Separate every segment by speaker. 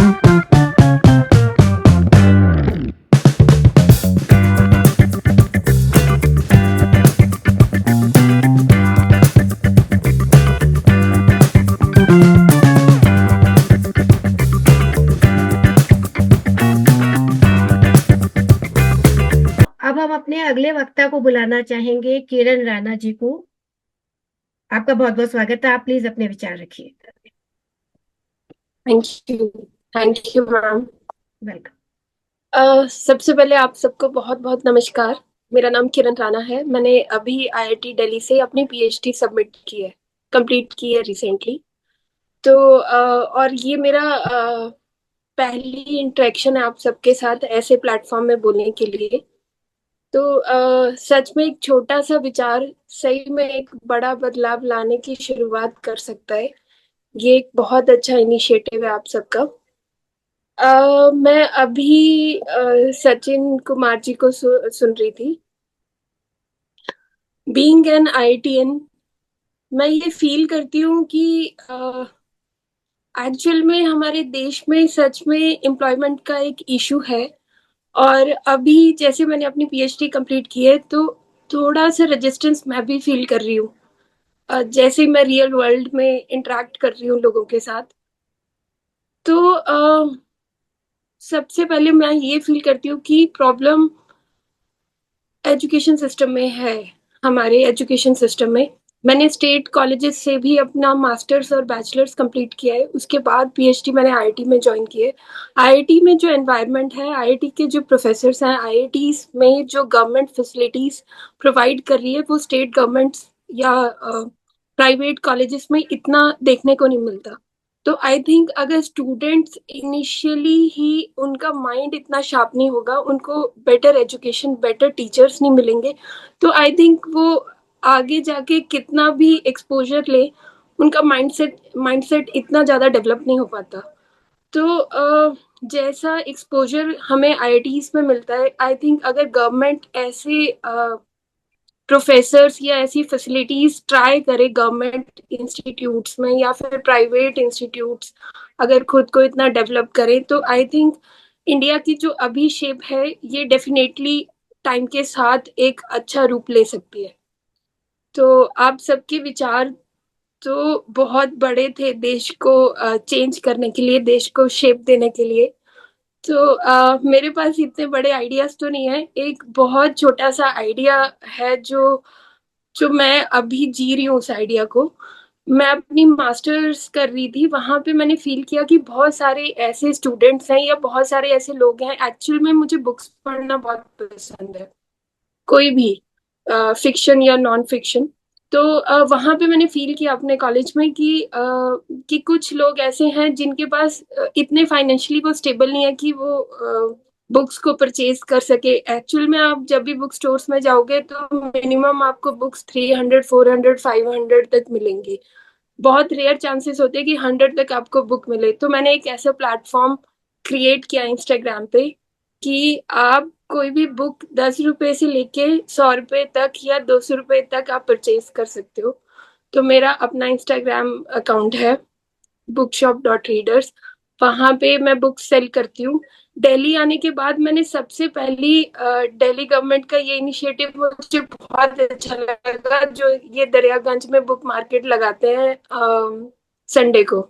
Speaker 1: अब हम अपने अगले वक्ता को बुलाना चाहेंगे, किरण राणा जी को। आपका बहुत बहुत स्वागत है। आप प्लीज अपने विचार रखिए।
Speaker 2: Thank you ma'am.
Speaker 1: वेलकम।
Speaker 2: सबसे पहले आप सबको बहुत बहुत नमस्कार। मेरा नाम किरण राणा है। मैंने अभी आईआईटी दिल्ली से अपनी पीएचडी सबमिट की है, कंप्लीट की है रिसेंटली। तो और ये मेरा पहली इंटरेक्शन है आप सबके साथ ऐसे प्लेटफॉर्म में बोलने के लिए। तो सच में एक छोटा सा विचार सही में एक बड़ा बदलाव लाने की शुरुआत कर सकता है। ये एक बहुत अच्छा इनिशिएटिव है आप सबका। मैं अभी सचिन कुमार जी को सुन रही थी। बीइंग एन आईआईटीएन, मैं ये फील करती हूँ कि एक्चुअल में हमारे देश में सच में एम्प्लॉयमेंट का एक इशू है। और अभी जैसे मैंने अपनी पीएचडी कंप्लीट की है तो थोड़ा सा रेजिस्टेंस मैं भी फील कर रही हूँ। जैसे मैं रियल वर्ल्ड में इंटरेक्ट कर रही हूँ लोगों के साथ। तो सबसे पहले मैं ये फील करती हूँ कि प्रॉब्लम एजुकेशन सिस्टम में है। हमारे एजुकेशन सिस्टम में मैंने स्टेट कॉलेजेस से भी अपना मास्टर्स और बैचलर्स कंप्लीट किया है। उसके बाद पीएचडी मैंने आईआईटी में ज्वाइन की है। आईआईटी में जो एनवायरनमेंट है, आईआईटी के जो प्रोफेसर्स हैं, आईआईटी में जो गवर्नमेंट फैसिलिटीज प्रोवाइड कर रही है वो स्टेट गवर्नमेंट्स या प्राइवेट कॉलेजेस में इतना देखने को नहीं मिलता। तो आई थिंक अगर स्टूडेंट्स इनिशियली ही उनका माइंड इतना शार्प नहीं होगा, उनको बेटर एजुकेशन, बेटर टीचर्स नहीं मिलेंगे, तो आई थिंक वो आगे जाके कितना भी एक्सपोजर ले, उनका माइंडसेट इतना ज़्यादा डेवलप नहीं हो पाता। तो जैसा एक्सपोजर हमें आईआईटीज में मिलता है, आई थिंक अगर गवर्नमेंट ऐसे प्रोफेसर्स या ऐसी फैसिलिटीज ट्राई करे गवर्नमेंट इंस्टीट्यूट्स में या फिर प्राइवेट इंस्टीट्यूट्स अगर खुद को इतना डेवलप करे, तो आई थिंक इंडिया की जो अभी शेप है ये डेफिनेटली टाइम के साथ एक अच्छा रूप ले सकती है। तो आप सबके विचार तो बहुत बड़े थे देश को चेंज करने के लिए, देश को शेप देने के लिए। तो मेरे पास इतने बड़े आइडियाज तो नहीं है। एक बहुत छोटा सा आइडिया है जो जो मैं अभी जी रही हूँ उस आइडिया को। मैं अपनी मास्टर्स कर रही थी, वहां पे मैंने फील किया कि बहुत सारे ऐसे स्टूडेंट्स हैं या बहुत सारे ऐसे लोग हैं। एक्चुअल में मुझे बुक्स पढ़ना बहुत पसंद है, कोई भी फिक्शन या नॉन फिक्शन। तो वहां पे मैंने फील किया अपने कॉलेज में कि कुछ लोग ऐसे हैं जिनके पास इतने फाइनेंशियली वो स्टेबल नहीं है कि वो बुक्स को परचेज कर सके। एक्चुअल में आप जब भी बुक स्टोर्स में जाओगे तो मिनिमम आपको बुक्स 300, 400, 500 तक मिलेंगी। बहुत रेयर चांसेस होते हैं कि 100 तक आपको बुक मिले। तो मैंने एक ऐसा प्लेटफॉर्म क्रिएट किया इंस्टाग्राम पे कि आप कोई भी बुक 10 रुपए से लेके 100 रुपए तक या 200 रुपए तक आप परचेज कर सकते हो। तो मेरा अपना इंस्टाग्राम अकाउंट है bookshop.readers। वहां पे मैं बुक सेल करती हूँ। दिल्ली आने के बाद मैंने सबसे पहली दिल्ली गवर्नमेंट का ये इनिशिएटिव मुझे बहुत अच्छा लगा, जो ये दरियागंज में बुक मार्केट लगाते हैं संडे को।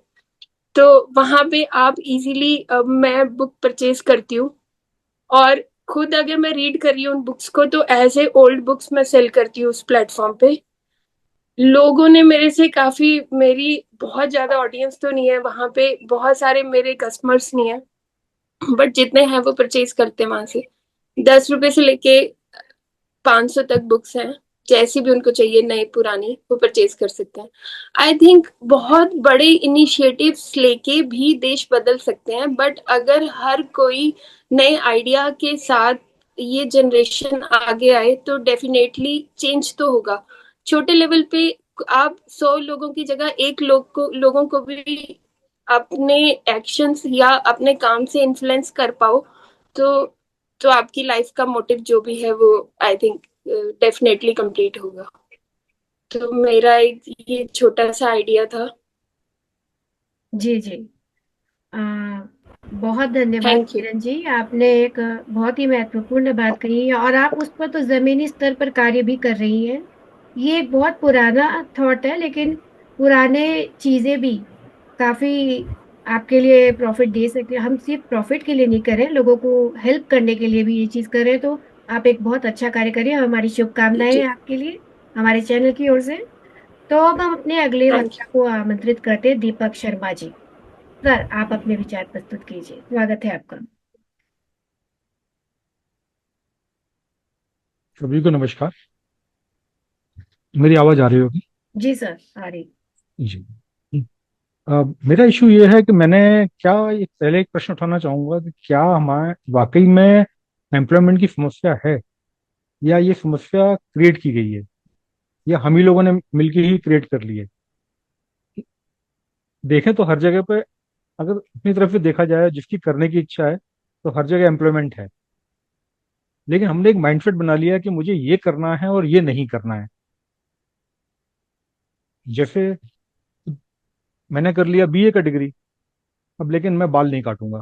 Speaker 2: तो वहां पे आप इजीली मैं बुक परचेज करती हूँ। और खुद अगर मैं रीड कर रही हूँ उन बुक्स को तो एज ए ओल्ड बुक्स मैं सेल करती हूँ उस प्लेटफॉर्म पे। लोगों ने मेरे से काफी, मेरी बहुत ज्यादा ऑडियंस तो नहीं है वहां पे, बहुत सारे मेरे कस्टमर्स नहीं है, बट जितने हैं वो परचेज करते हैं वहां से। 10 रुपए से लेके 500 तक बुक्स हैं, जैसी भी उनको चाहिए, नई पुरानी, वो परचेज कर सकते हैं। आई थिंक बहुत बड़े इनिशिएटिव्स लेके भी देश बदल सकते हैं, बट अगर हर कोई नए आइडिया के साथ ये जनरेशन आगे आए तो डेफिनेटली चेंज तो होगा। छोटे लेवल पे आप 100 लोगों की जगह एक लोगों को भी अपने एक्शंस या अपने काम से इन्फ्लुएंस कर पाओ, तो आपकी लाइफ का मोटिव जो भी है वो आई थिंक डेफिनेटली कंप्लीट होगा। तो मेरा एक ये छोटा सा आइडिया था।
Speaker 1: जी जी। आ, बहुत धन्यवाद
Speaker 2: थैंक यू।
Speaker 1: किरण जी, आपने एक बहुत ही महत्वपूर्ण बात कही है और आप उस पर तो जमीनी स्तर पर कार्य भी कर रही हैं। ये एक बहुत पुराना थॉट है, लेकिन पुराने चीजें भी काफी आपके लिए प्रॉफिट दे सकते हैं। हम सिर्फ प्रॉफिट के लिए नहीं कर रहे हैं, लोगों को हेल्प करने के लिए भी ये चीज कर रहे हैं। तो आप एक बहुत अच्छा कार्य करिए, हमारी शुभकामनाएं
Speaker 2: जी।
Speaker 1: हैं आपके लिए, हमारे चैनल की ओर से। तो अब हम अपने अगले
Speaker 2: थैंक
Speaker 1: वक्ता को आमंत्रित करते हैं, दीपक शर्मा जी। सर, आप अपने विचार प्रस्तुत कीजिए, स्वागत है आपका।
Speaker 3: सभी को नमस्कार। मेरी आवाज आ रही होगी?
Speaker 1: जी सर, आ रही।
Speaker 3: जी। मेरा इशू ये है कि मैंने क्या एक पहले एक प्रश्न उठाना चाहूंगा कि क्या हमारे वाकई में एम्प्लॉयमेंट की समस्या है, या ये समस्या क्रिएट की गई है, या हम ही लोगों ने मिलकर ही क्रिएट कर ली है। देखें तो हर जगह पे, अगर अपनी तरफ से देखा जाए, जिसकी करने की इच्छा है तो हर जगह एम्प्लॉयमेंट है। लेकिन हमने एक माइंडसेट बना लिया है कि मुझे ये करना है और ये नहीं करना है। जैसे मैंने कर लिया बीए का डिग्री, अब लेकिन मैं बाल नहीं काटूंगा,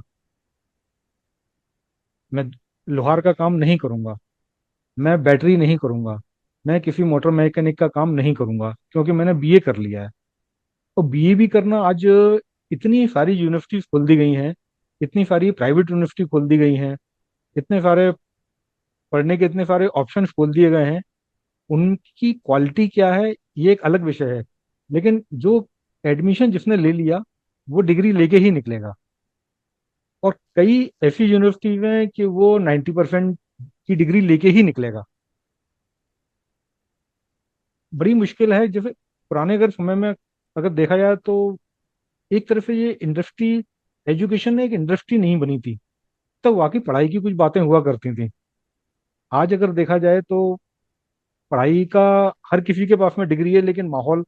Speaker 3: मैं लोहार का काम नहीं करूंगा, मैं बैटरी नहीं करूंगा, मैं किसी मोटर मैकेनिक का काम नहीं करूंगा, क्योंकि मैंने बीए कर लिया है। और बीए भी करना आज इतनी सारी यूनिवर्सिटीज खोल दी गई हैं, इतनी सारी प्राइवेट यूनिवर्सिटी खोल दी गई हैं, इतने सारे पढ़ने के इतने सारे ऑप्शंस खोल दिए गए हैं। उनकी क्वालिटी क्या है ये एक अलग विषय है, लेकिन जो एडमिशन जिसने ले लिया वो डिग्री लेके ही निकलेगा। और कई ऐसी यूनिवर्सिटीज हैं कि वो 90% की डिग्री लेके ही निकलेगा। बड़ी मुश्किल है। जैसे पुराने अगर समय में अगर देखा जाए तो एक तरफ से ये इंडस्ट्री, एजुकेशन एक इंडस्ट्री नहीं बनी थी, तब वाकई पढ़ाई की कुछ बातें हुआ करती थी। आज अगर देखा जाए तो पढ़ाई का हर किसी के पास में डिग्री है, लेकिन माहौल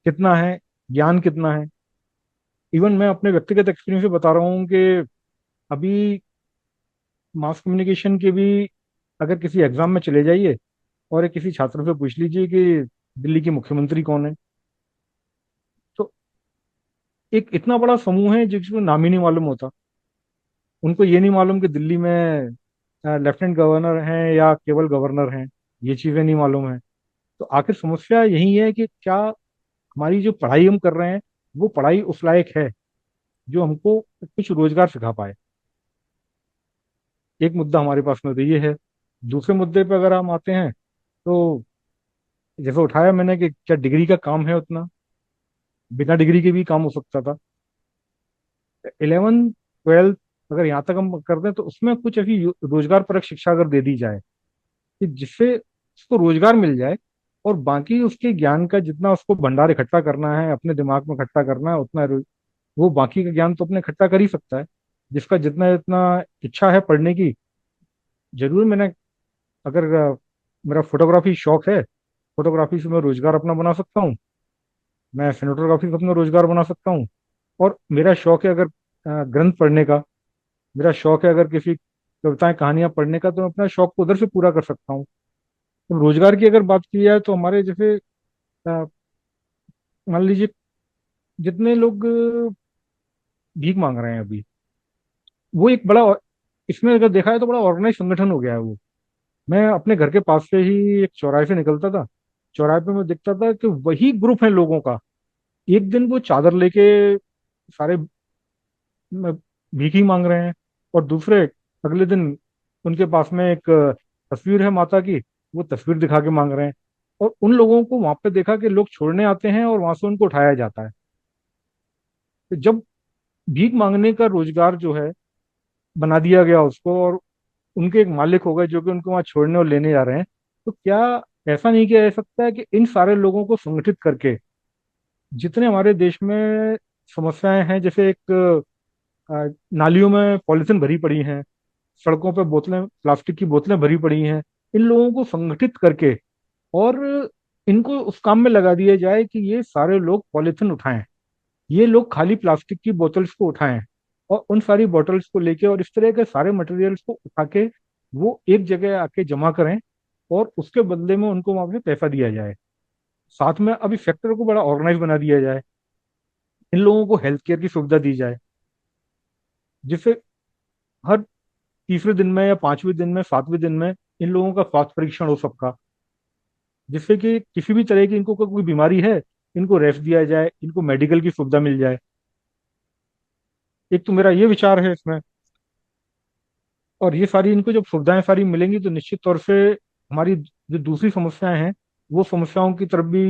Speaker 3: कितना है, ज्ञान कितना है। इवन मैं अपने व्यक्तिगत एक्सपीरियंस से बता रहा हूँ कि अभी मास कम्युनिकेशन के भी अगर किसी एग्जाम में चले जाइए और एक किसी छात्र से पूछ लीजिए कि दिल्ली की मुख्यमंत्री कौन है, तो एक इतना बड़ा समूह है जिसको नाम ही नहीं मालूम होता। उनको ये नहीं मालूम कि दिल्ली में लेफ्टिनेंट गवर्नर हैं या केवल गवर्नर हैं, ये चीजें नहीं मालूम है। तो आखिर समस्या यही है कि क्या हमारी जो पढ़ाई हम कर रहे हैं वो पढ़ाई उस लायक है जो हमको कुछ रोजगार सिखा पाए। एक मुद्दा हमारे पास में तो ये है। दूसरे मुद्दे पे अगर हम आते हैं तो जैसे उठाया मैंने कि क्या डिग्री का काम है उतना, बिना डिग्री के भी काम हो सकता था। 11th 12th अगर यहाँ तक हम कर दें तो उसमें कुछ ऐसी रोजगार परक शिक्षा अगर दे दी जाए कि जिससे उसको रोजगार मिल जाए, और बाकी उसके ज्ञान का जितना उसको भंडार इकट्ठा करना है, अपने दिमाग में इकट्ठा करना है, उतना वो बाकी का ज्ञान तो अपने इकट्ठा कर ही सकता है। जिसका जितना जितना इच्छा है पढ़ने की। जरूर मैंने अगर मेरा फोटोग्राफी शौक है, फोटोग्राफी से मैं रोजगार अपना बना सकता हूँ, मैं सिनेटोग्राफी से अपना रोजगार बना सकता हूँ। और मेरा शौक है अगर ग्रंथ पढ़ने का, मेरा शौक है अगर किसी कविताएं कहानियां पढ़ने का, तो मैं अपना शौक को उधर से पूरा कर सकता हूँ। तो रोजगार की अगर बात की जाए तो हमारे जैसे अ, मान लीजिए जितने लोग भीख मांग रहे हैं अभी, वो एक बड़ा, इसमें अगर देखा है तो बड़ा ऑर्गेनाइज संगठन हो गया है वो। मैं अपने घर के पास से ही एक चौराहे से निकलता था, चौराहे पे मैं देखता था कि वही ग्रुप है लोगों का। एक दिन वो चादर लेके सारे भीख ही मांग रहे हैं, और दूसरे अगले दिन उनके पास में एक तस्वीर है माता की, वो तस्वीर दिखा के मांग रहे हैं। और उन लोगों को वहां पे देखा कि लोग छोड़ने आते हैं और वहां से उनको उठाया जाता है। तो जब भीख मांगने का रोजगार जो है बना दिया गया उसको, और उनके एक मालिक हो गए जो कि उनको वहां छोड़ने और लेने जा रहे हैं, तो क्या ऐसा नहीं किया जा सकता है कि इन सारे लोगों को संगठित करके, जितने हमारे देश में समस्याएं हैं, जैसे एक नालियों में पॉलिथीन भरी पड़ी हैं, सड़कों पे बोतलें, प्लास्टिक की बोतलें भरी पड़ी हैं, इन लोगों को संगठित करके और इनको उस काम में लगा दिया जाए कि ये सारे लोग पॉलिथीन उठाएं, ये लोग खाली प्लास्टिक की बोतल्स को उठाएं, और उन सारी बोतल्स को लेके और इस तरह के सारे मटेरियल्स को उठा के वो एक जगह आके जमा करें, और उसके बदले में उनको वहां पे पैसा दिया जाए। साथ में अभी सेक्टर को बड़ा ऑर्गेनाइज बना दिया जाए, इन लोगों को हेल्थ केयर की सुविधा दी जाए, जिससे हर तीसरे दिन में या पांचवें दिन में सातवें दिन में इन लोगों का स्वास्थ्य परीक्षण हो सबका, जिससे कि किसी भी तरह की इनको कोई बीमारी है, इनको रेस्ट दिया जाए, इनको मेडिकल की सुविधा मिल जाए। एक तो मेरा ये विचार है इसमें। और ये सारी इनको जब सुविधाएं सारी मिलेंगी तो निश्चित तौर से हमारी जो दूसरी समस्याएं हैं वो समस्याओं की तरफ भी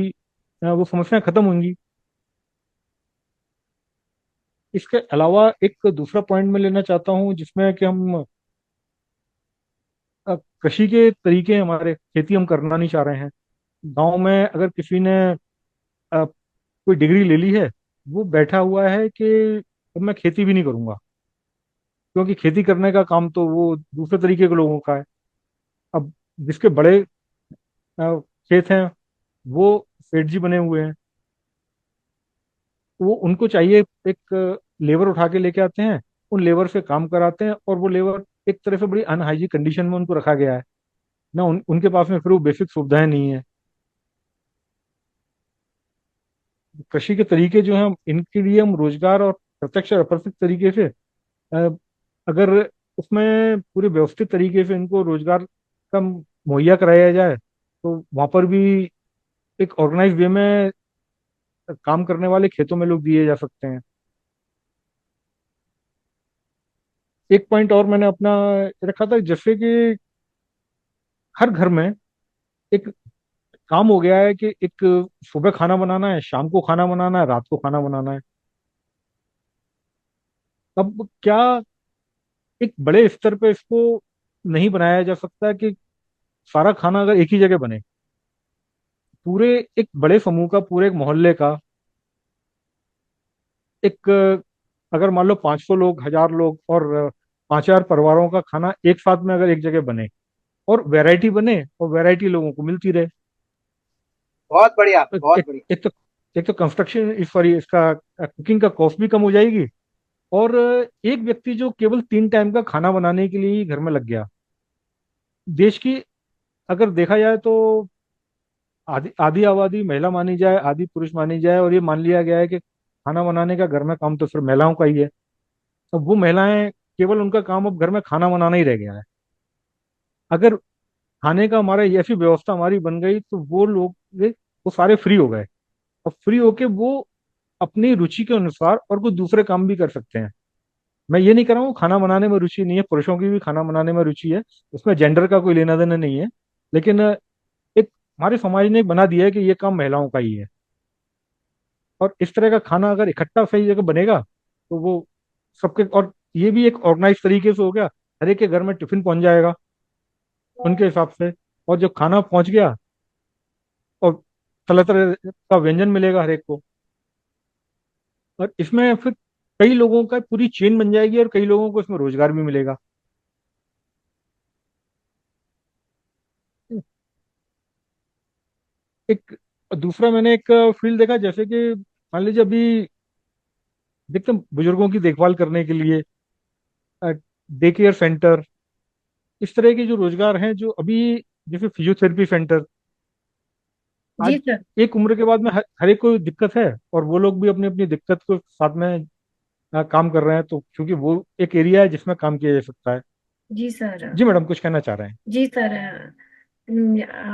Speaker 3: वो समस्याएं खत्म होंगी। इसके अलावा एक दूसरा पॉइंट मैं लेना चाहता हूँ जिसमें कि हम कृषि के तरीके, हमारे खेती हम करना नहीं चाह रहे हैं। गांव में अगर किसी ने कोई डिग्री ले ली है, वो बैठा हुआ है कि अब मैं खेती भी नहीं करूंगा, क्योंकि खेती करने का काम तो वो दूसरे तरीके के लोगों का है। अब जिसके बड़े खेत हैं वो सेठ जी बने हुए हैं, वो उनको चाहिए एक लेबर उठा के लेके आते हैं, उन लेबर से काम कराते हैं, और वो लेबर एक तरह से बड़ी अनहाइजीनिक कंडीशन में उनको रखा गया है ना। उनके पास में फिर वो बेसिक सुविधाएं नहीं है। कृषि के तरीके जो हैं इनके लिए हम रोजगार और प्रत्यक्ष और अप्रत्यक्ष तरीके से अ, अगर उसमें पूरे व्यवस्थित तरीके से इनको रोजगार का मुहैया कराया जाए तो वहां पर भी एक ऑर्गेनाइज वे में काम करने वाले खेतों में लोग दिए जा सकते हैं। एक पॉइंट और मैंने अपना रखा था, जैसे कि हर घर में एक काम हो गया है कि एक सुबह खाना बनाना है, शाम को खाना बनाना है, रात को खाना बनाना है। अब क्या एक बड़े स्तर पे इसको नहीं बनाया जा सकता कि सारा खाना अगर एक ही जगह बने, पूरे एक बड़े समूह का, पूरे एक मोहल्ले का, एक अगर मान लो 500 लोग, 1000 लोग और 5000 परिवारों का खाना एक साथ में अगर एक जगह बने और वैरायटी बने और वैरायटी लोगों को मिलती रहे।
Speaker 4: बहुत बढ़िया,
Speaker 3: एक,
Speaker 4: बहुत
Speaker 3: एक,
Speaker 4: बढ़िया।
Speaker 3: एक तो कंस्ट्रक्शन इस सॉरी इसका कुकिंग का कॉस्ट भी कम हो जाएगी। और एक व्यक्ति जो केवल 3 टाइम का खाना बनाने के लिए ही घर में लग गया, देश की अगर देखा जाए तो आधी आधी आबादी महिला मानी जाए, आधी पुरुष मानी जाए, और ये मान लिया गया है कि खाना बनाने का घर में काम तो सिर्फ महिलाओं का ही है। अब वो महिलाएं केवल उनका काम अब घर में खाना बनाना ही रह गया है। अगर खाने का हमारा ऐसी व्यवस्था हमारी बन गई तो वो लोग वो सारे फ्री हो गए। अब फ्री होके वो अपनी रुचि के अनुसार और कुछ दूसरे काम भी कर सकते हैं। मैं ये नहीं कर रहा हूँ खाना बनाने में रुचि नहीं है, पुरुषों की भी खाना बनाने में रुचि है, उसमें जेंडर का कोई लेना देना नहीं है। लेकिन एक हमारे समाज ने एक बना दिया है कि ये काम महिलाओं का ही है। और इस तरह का खाना अगर इकट्ठा सही जगह बनेगा तो वो सबके, और ये भी एक ऑर्गेनाइज तरीके से हो गया, हर एक के घर में टिफिन पहुंच जाएगा उनके हिसाब से। और जब खाना पहुंच गया और तरह तरह का व्यंजन मिलेगा हर एक को, और इसमें फिर कई लोगों का पूरी चेन बन जाएगी और कई लोगों को इसमें रोजगार भी मिलेगा। एक दूसरा मैंने एक फील्ड देखा, जैसे कि मान लीजिए अभी देखते हैं बुजुर्गों की देखभाल करने के लिए डे केयर सेंटर, इस तरह के जो रोजगार हैं जो अभी, जैसे फिजियोथेरेपी सेंटर,
Speaker 1: जी
Speaker 3: आज
Speaker 1: सर।
Speaker 3: एक उम्र के बाद में हर एक को दिक्कत है, और वो लोग भी अपनी अपनी दिक्कत को साथ में काम कर रहे हैं, तो क्योंकि वो एक एरिया है जिसमें काम किया जा सकता है।
Speaker 1: जी सर।
Speaker 3: जी मैडम, कुछ कहना चाह रहे हैं?
Speaker 1: जी सर।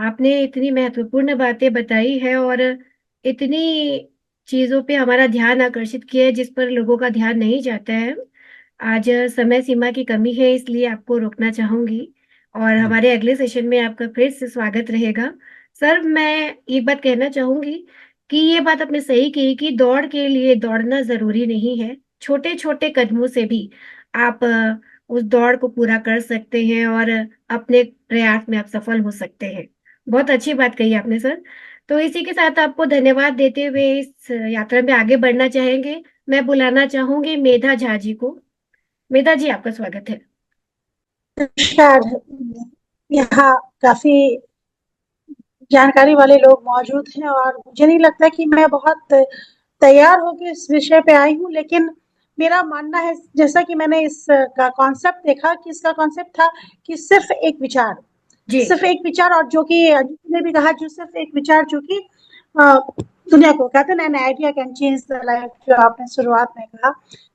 Speaker 1: आपने इतनी महत्वपूर्ण बातें बताई है और इतनी चीजों पे हमारा ध्यान आकर्षित किया है जिस पर लोगों का ध्यान नहीं जाता है। आज समय सीमा की कमी है इसलिए आपको रोकना चाहूंगी और
Speaker 3: जी।
Speaker 1: हमारे अगले सेशन में आपका फिर से स्वागत रहेगा। सर, मैं एक बात कहना चाहूंगी कि ये बात आपने सही कही कि दौड़ के लिए दौड़ना जरूरी नहीं है। छोटे छोटे कदमों से भी आप उस दौड़ को पूरा कर सकते हैं और अपने प्रयास में आप सफल हो सकते हैं। बहुत अच्छी बात कही आपने सर। तो इसी के साथ आपको धन्यवाद देते हुए इस यात्रा में आगे बढ़ना चाहेंगे। मैं बुलाना चाहूंगी मेधा झा जी को। मेधा जी, आपका स्वागत है।
Speaker 5: नमस्कार। यहाँ काफी जानकारी वाले लोग मौजूद हैं और मुझे नहीं लगता कि मैं बहुत तैयार होकर इस विषय पे आई हूँ, लेकिन मेरा मानना है, जैसा कि मैंने इसका कॉन्सेप्ट देखा, कि इसका कॉन्सेप्ट था कि सिर्फ एक विचार,
Speaker 1: जी।
Speaker 5: सिर्फ एक विचार, और जो कि अजीत ने भी कहा, जो सिर्फ एक विचार, जो कि दुनिया को, कहते हैं an idea can change the life, जो आपने शुरुआत में कहा।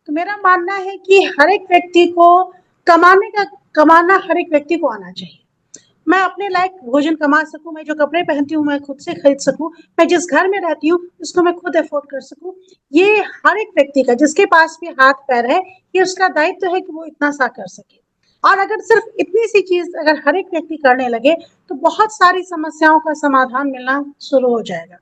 Speaker 5: तो मेरा मानना है कि हर एक व्यक्ति को कमाना हर एक व्यक्ति को आना चाहिए। मैं अपने लायक भोजन कमा सकूं, मैं जो कपड़े पहनती हूँ मैं खुद से खरीद सकूं, मैं जिस घर में रहती हूँ उसको मैं खुद अफोर्ड कर सकूं, ये हर एक व्यक्ति का, जिसके पास भी हाथ पैर है, ये उसका दायित्व है कि वो इतना सा कर सके। और अगर सिर्फ इतनी सी चीज अगर हर एक व्यक्ति करने लगे तो बहुत सारी समस्याओं का समाधान मिलना शुरू हो जाएगा।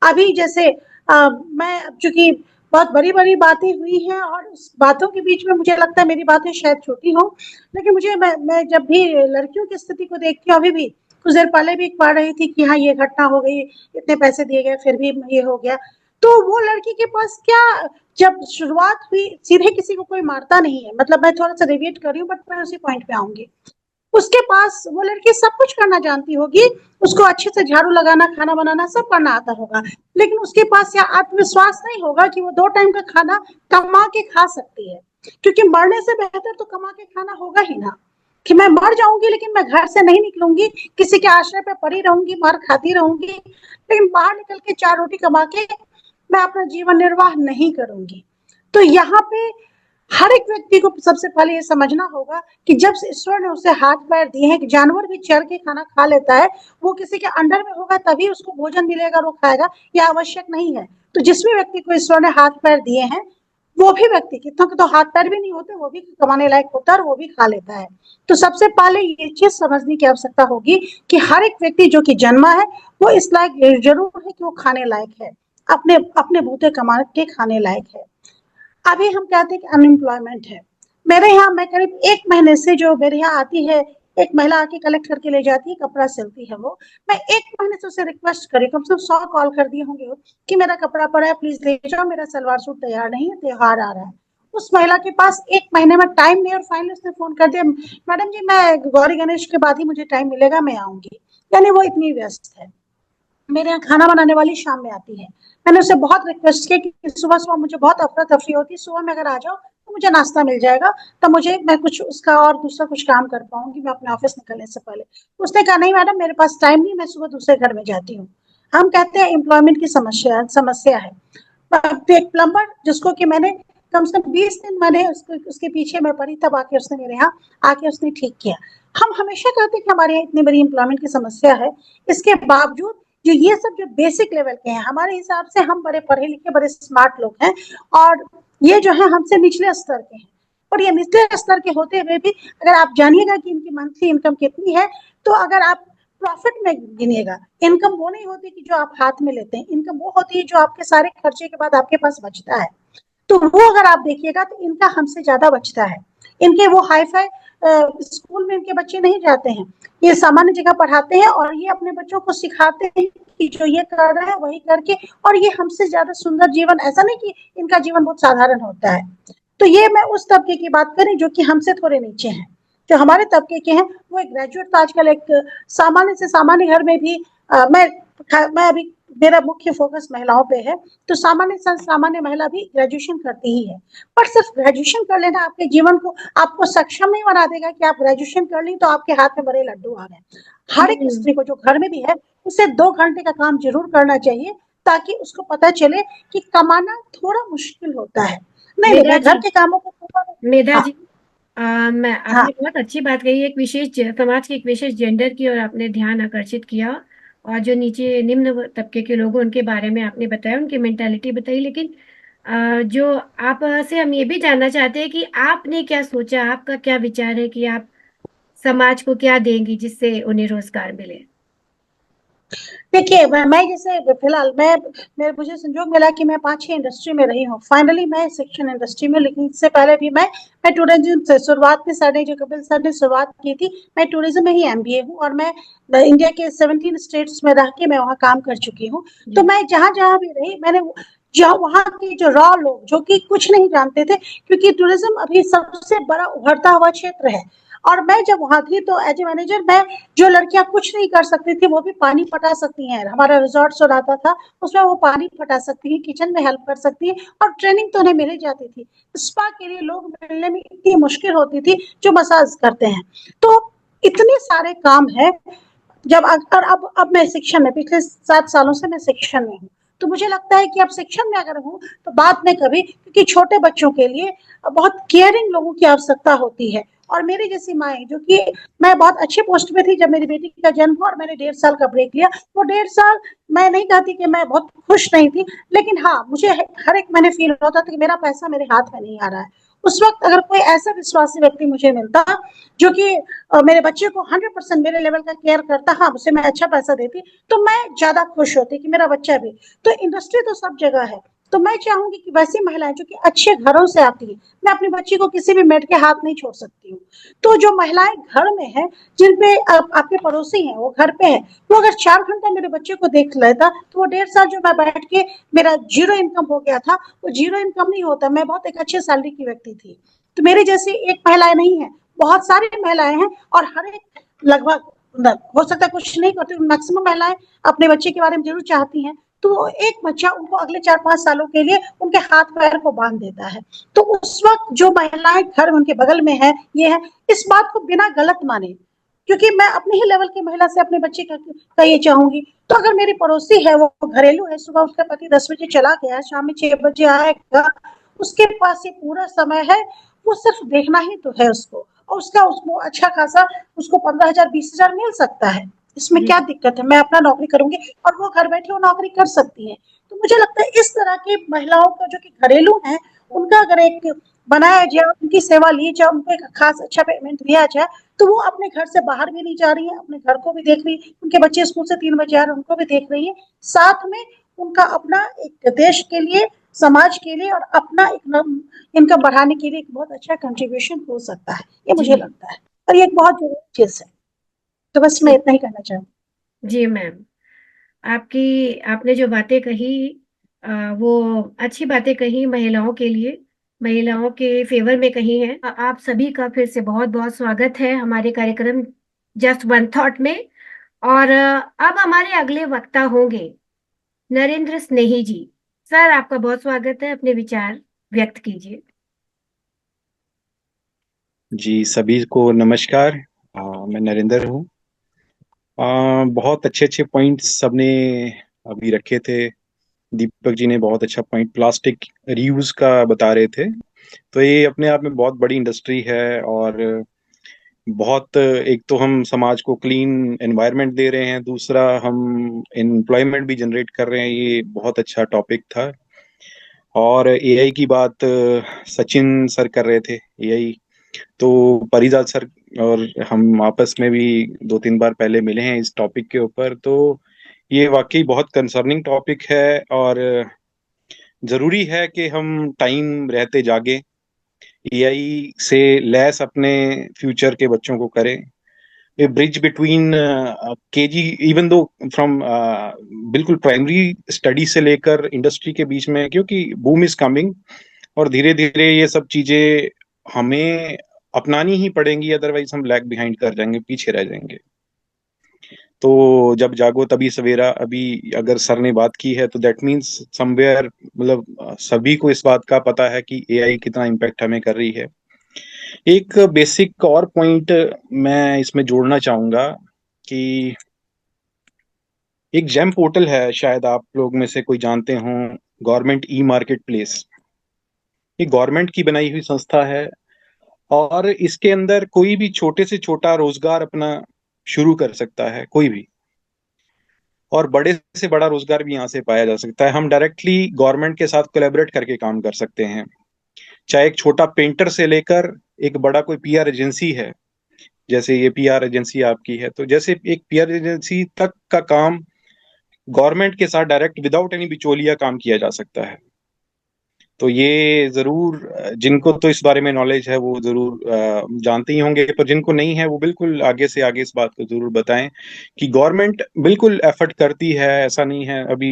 Speaker 5: अभी जैसे मैं, चूंकि बहुत बड़ी बड़ी बातें हुई हैं और उस बातों के बीच में मुझे लगता है मेरी बातें शायद छोटी हो, लेकिन मैं जब भी लड़कियों की स्थिति को देखती हूँ, अभी भी कुछ देर पहले भी पढ़ रही थी कि हाँ ये घटना हो गई, इतने पैसे दिए गए फिर भी ये हो गया। तो वो लड़की के पास क्या, जब शुरुआत हुई सीधे किसी को कोई मारता नहीं है, मतलब मैं थोड़ा सा रिवीट कर रही हूँ बट मैं उसी पॉइंट पे आऊंगी। उसके पास वो लड़की सब कुछ करना जानती होगी, उसको अच्छे से झाड़ू लगाना, खाना बनाना सब करना आता होगा, लेकिन उसके पास यह आत्मविश्वास नहीं होगा कि वो 2 टाइम का खाना कमा के खा सकती है, क्योंकि मरने से बेहतर तो कमा के खाना होगा ही ना, कि मैं मर जाऊंगी लेकिन मैं घर से नहीं निकलूंगी, किसी के आश्रय पे पड़ी रहूंगी, मार खाती रहूंगी, लेकिन बाहर निकल के 4 रोटी कमा के मैं अपना जीवन निर्वाह नहीं करूंगी। तो यहाँ पे हर एक व्यक्ति को सबसे पहले ये समझना होगा कि जब ईश्वर ने उसे हाथ पैर दिए हैं, कि जानवर भी चर के खाना खा लेता है, वो किसी के अंडर में होगा तभी उसको भोजन मिलेगा, वो खाएगा, यह आवश्यक नहीं है। तो जिस भी व्यक्ति को ईश्वर ने हाथ पैर दिए हैं, वो भी व्यक्ति, कितनों के तो हाथ पैर भी नहीं होते, वो भी कमाने लायक होता है और वो भी खा लेता है। तो सबसे पहले ये चीज समझने की आवश्यकता होगी कि हर एक व्यक्ति जो कि जन्मा है वो इस लायक जरूर है कि वो खाने लायक है, अपने अपने बूते कमा के खाने लायक है। अभी हम कहते हैं कि अनएम्प्लॉयमेंट है। मेरे यहाँ, मैं करीब 1 महीने से जो मेरे यहाँ आती है, एक महिला आके कलेक्ट करके ले जाती है, कपड़ा सिलती है वो, मैं 1 महीने से उसे रिक्वेस्ट करी, कम से कम 100 कॉल कर दिए होंगे कि मेरा कपड़ा पड़ा है, प्लीज ले जाओ, मेरा सलवार सूट तैयार नहीं है, त्योहार आ रहा है। उस महिला के पास 1 महीने में टाइम नहीं, और फाइनली उसने फोन कर दिया, मैडम जी मैं गौरी गणेश के बाद ही मुझे टाइम मिलेगा, मैं आऊंगी। यानी वो इतनी व्यस्त है। मेरे यहाँ खाना बनाने वाली शाम में आती है, मैंने उससे बहुत रिक्वेस्ट किया कि सुबह सुबह मुझे बहुत अफरा तफरी होती है, सुबह में अगर आ जाओ तो मुझे नाश्ता मिल जाएगा, तब मैं कुछ उसका और दूसरा कुछ काम कर पाऊंगी, मैं अपने ऑफिस निकलने से पहले। उसने कहा नहीं मैडम मेरे पास टाइम नहीं, मैं सुबह दूसरे घर में जाती हूँ। हम कहते हैं एम्प्लॉयमेंट की समस्या है। एक प्लम्बर जिसको कि मैंने कम से कम 20 दिन मैंने उसके पीछे मैं पड़ी, तब आके उसने मेरे यहाँ आके उसने ठीक किया। हम हमेशा कहते हैं कि हमारे यहाँ इतनी बड़ी एम्प्लॉयमेंट की समस्या है, इसके बावजूद जो ये सब जो बेसिक लेवल के हैं, हमारे हिसाब से हम बड़े पढ़े लिखे बड़े स्मार्ट लोग हैं, और ये जो है हमसे निचले स्तर के हैं। और ये निचले स्तर के होते हुए भी अगर आप जानिएगा कि इनकी मंथली इनकम कितनी है, तो अगर आप प्रॉफिट में गिनिएगा, इनकम वो नहीं होती कि जो आप हाथ में लेते हैं, इनकम वो होती है जो आपके सारे खर्चे के बाद आपके पास बचता है। तो वो अगर आप देखिएगा तो इनका हमसे ज्यादा बचता है। इनके वो हाई फाई स्कूल में इनके बच्चे नहीं जाते हैं, ये सामान्य जगह पढ़ाते हैं, और ये अपने बच्चों को सिखाते हैं कि जो ये कर रहा है वही करके, और ये हमसे ज्यादा सुंदर जीवन, ऐसा नहीं कि इनका जीवन बहुत साधारण होता है। तो ये मैं उस तबके की बात करें जो कि हमसे थोड़े नीचे हैं। जो हमारे तबके के हैं वो एक ग्रेजुएट, तो आजकल एक सामान्य से सामान्य घर में भी मैं अभी मेरा मुख्य फोकस महिलाओं पे है, तो सामान्य से सामान्य महिला भी ग्रेजुएशन करती ही है। पर सिर्फ ग्रेजुएशन कर लेना आपके जीवन को, आपको सक्षम नहीं बना देगा कि आप ग्रेजुएशन कर ली तो आपके हाथ में बड़े लड्डू आ गए। हर एक स्त्री को जो घर में भी है उसे 2 घंटे का काम जरूर करना चाहिए, ताकि उसको पता चले कि कमाना थोड़ा मुश्किल होता है। नहीं मैं घर के कामों को
Speaker 1: मेधा जी, आपने बहुत अच्छी बात कही, एक विशेष समाज की एक विशेष जेंडर की और आपने ध्यान आकर्षित किया, और जो नीचे निम्न तबके के लोग उनके बारे में आपने बताया, उनकी मेंटालिटी बताई। लेकिन जो आप से हम ये भी जानना चाहते हैं कि आपने क्या सोचा, आपका क्या विचार है कि आप समाज को क्या देंगी जिससे उन्हें रोजगार मिले।
Speaker 5: देखिए मैं जैसे फिलहाल मुझे संजोग मिला कि मैं 5-6 इंडस्ट्री में रही हूँ, फाइनली मैं शिक्षण इंडस्ट्री में, लेकिन इससे पहले भी मैं टूरिज्म से शुरुआत में, सर ने जो कपिल सर ने शुरुआत की थी, मैं टूरिज्म में ही MBA हूँ, और मैं इंडिया के 17 स्टेट्स में रह के मैं वहाँ काम कर चुकी हूँ। तो मैं जहाँ जहाँ भी रही, मैंने वहाँ के जो रॉ लोग जो कि कुछ नहीं जानते थे, क्योंकि टूरिज्म अभी सबसे बड़ा उभरता हुआ क्षेत्र है, और मैं जब वहां थी तो एज ए मैनेजर मैं, जो लड़कियां कुछ नहीं कर सकती थी वो भी पानी पटा सकती हैं, हमारा रिजॉर्ट चलाता था, उसमें वो पानी पटा सकती है, किचन में हेल्प कर सकती है, और ट्रेनिंग तो उन्हें मिल ही जाती थी। स्पा के लिए लोग मिलने में इतनी मुश्किल होती थी जो मसाज करते हैं। तो इतने सारे काम है। जब अब मैं शिक्षण में, पिछले 7 सालों से मैं शिक्षण में हूँ, तो मुझे लगता है कि अब शिक्षण में अगर हूँ तो बाद में कभी, क्योंकि छोटे बच्चों के लिए बहुत केयरिंग लोगों की आवश्यकता होती है। और मेरी जैसी माएँ, जो कि मैं बहुत अच्छे पोस्ट पे थी जब मेरी बेटी का जन्म हुआ और मैंने 1.5 साल का ब्रेक लिया। वो 1.5 साल मैं नहीं कहती कि मैं बहुत खुश नहीं थी, लेकिन हाँ, मुझे हर एक महीने फ़ील होता था कि मेरा पैसा मेरे हाथ में नहीं आ रहा है। उस वक़्त अगर कोई ऐसा विश्वासी व्यक्ति मुझे मिलता जो कि मेरे बच्चे को 100% मेरे लेवल का केयर करता, हाँ, उसे मैं अच्छा पैसा देती, तो मैं ज़्यादा खुश होती कि मेरा बच्चा भी। तो इंडस्ट्री तो सब जगह है, तो मैं चाहूँगी कि वैसी महिलाएँ जो कि अच्छे घरों से आती हैं, मैं अपनी बच्ची को किसी भी मेड के हाथ नहीं छोड़ सकती हूँ। तो जो महिलाएँ घर में हैं, जिन पे आपके पड़ोसी हैं, वो घर पे हैं, वो अगर 4 घंटा मेरे बच्चे को देख लेता, तो वो 1.5 साल जो मैं बैठ के मेरा ज़ीरो इनकम हो गया था, वो ज़ीरो इनकम नहीं होता। मैं बहुत एक अच्छे सैलरी की व्यक्ति थी। तो मेरी जैसी एक महिलाएँ नहीं हैं, बहुत सारी महिलाएँ हैं और हर एक लगभग हो सकता है कुछ नहीं करती, मैक्सिमम महिलाएँ अपने बच्चे के बारे में ज़रूर चाहती हैं। तो एक बच्चा उनको अगले 4-5 सालों के लिए उनके हाथ-पैर को बाँध देता है। तो उस वक़्त जो महिलाएँ घर उनके बगल में है, ये है, इस बात को बिना गलत माने, क्योंकि मैं अपने ही लेवल की महिला से अपने बच्चे का ये चाहूँगी। तो अगर मेरी पड़ोसी है, वो घरेलू है, सुबह उसका पति 10 बजे चला गया है, शाम में 6 बजे आएगा, उसके पास ये पूरा समय है, वो सिर्फ़ देखना ही तो है उसको, और उसको अच्छा खासा उसको 15,000 20,000 मिल सकता है। इसमें क्या दिक्कत है? मैं अपना नौकरी करूँगी और वो घर बैठे वो नौकरी कर सकती हैं। तो मुझे लगता है इस तरह की महिलाओं का जो कि घरेलू हैं, उनका अगर एक बनाया जाए, उनकी सेवा ली जाए, उनको एक खास अच्छा पेमेंट दिया जाए, तो वो अपने घर से बाहर भी नहीं जा रही हैं, अपने घर को भी देख रही, उनके बच्चे स्कूल से 3 बजे आ रहे हैं, उनको भी देख रही हैं। साथ में उनका अपना एक देश के लिए, समाज के लिए और अपना एक इनकम बढ़ाने के लिए एक बहुत अच्छा कंट्रीब्यूशन हो सकता है, ये मुझे
Speaker 1: जी
Speaker 5: लगता है। और ये एक बहुत ज़रूरी चीज़ है। तो बस मैं इतना ही कहना चाहूँगी।
Speaker 1: जी मैम, आपने जो बातें कही वो अच्छी बातें कही, महिलाओं के लिए, महिलाओं के फेवर में कही हैं। आप सभी का फिर से बहुत बहुत स्वागत है हमारे कार्यक्रम जस्ट वन थॉट में। और अब हमारे अगले वक्ता होंगे नरेंद्र स्नेही जी। सर, आपका बहुत स्वागत है, अपने विचार व्यक्त कीजिए।
Speaker 6: जी, सभी को नमस्कार। मैं नरेंद्र हूँ। बहुत अच्छे अच्छे पॉइंट्स सबने अभी रखे थे। दीपक जी ने बहुत अच्छा पॉइंट प्लास्टिक रीयूज का बता रहे थे। तो ये अपने आप में बहुत बड़ी इंडस्ट्री है और बहुत, एक तो हम समाज को क्लीन एनवायरनमेंट दे रहे हैं, दूसरा हम एम्प्लॉयमेंट भी जनरेट कर रहे हैं। ये बहुत अच्छा टॉपिक था। और एआई की बात सचिन सर कर रहे थे। एआई तो परिजात सर और हम आपस में भी 2-3 बार पहले मिले हैं इस टॉपिक के ऊपर। तो ये वाकई बहुत कंसर्निंग टॉपिक है और जरूरी है कि हम टाइम रहते जागे, एआई से लैस अपने फ्यूचर के बच्चों को करें। A bridge between KG, even though from बिल्कुल प्राइमरी स्टडी से लेकर इंडस्ट्री के बीच में, क्योंकि बूम इज कमिंग और धीरे धीरे ये सब चीजें हमें अपनानी ही पड़ेंगी, अदरवाइज हम लैग बिहाइंड कर जाएंगे, पीछे रह जाएंगे। तो जब जागो तभी सवेरा, अभी अगर सर ने बात की है तो दैट मीन्स समवेयर, मतलब सभी को इस बात का पता है कि एआई कितना इम्पैक्ट हमें कर रही है। एक बेसिक और पॉइंट मैं इसमें जोड़ना चाहूंगा कि एक जेम पोर्टल है, शायद आप लोग में से कोई जानते हो, गवर्नमेंट ई मार्केट प्लेस। ये गवर्नमेंट की बनाई हुई संस्था है और इसके अंदर कोई भी छोटे से छोटा रोजगार अपना शुरू कर सकता है, कोई भी, और बड़े से बड़ा रोजगार भी यहाँ से पाया जा सकता है। हम डायरेक्टली गवर्नमेंट के साथ कोलैबोरेट करके काम कर सकते हैं। चाहे एक छोटा पेंटर से लेकर एक बड़ा कोई पीआर एजेंसी है, जैसे ये पीआर एजेंसी आपकी है, तो जैसे एक पीआर एजेंसी तक का काम गवर्नमेंट के साथ डायरेक्ट विदाउट एनी बिचौलिया काम किया जा सकता है। तो ये जरूर, जिनको तो इस बारे में नॉलेज है वो जरूर जानते ही होंगे, पर जिनको नहीं है वो बिल्कुल आगे से आगे इस बात को जरूर बताएं कि गवर्नमेंट बिल्कुल एफर्ट करती है, ऐसा नहीं है। अभी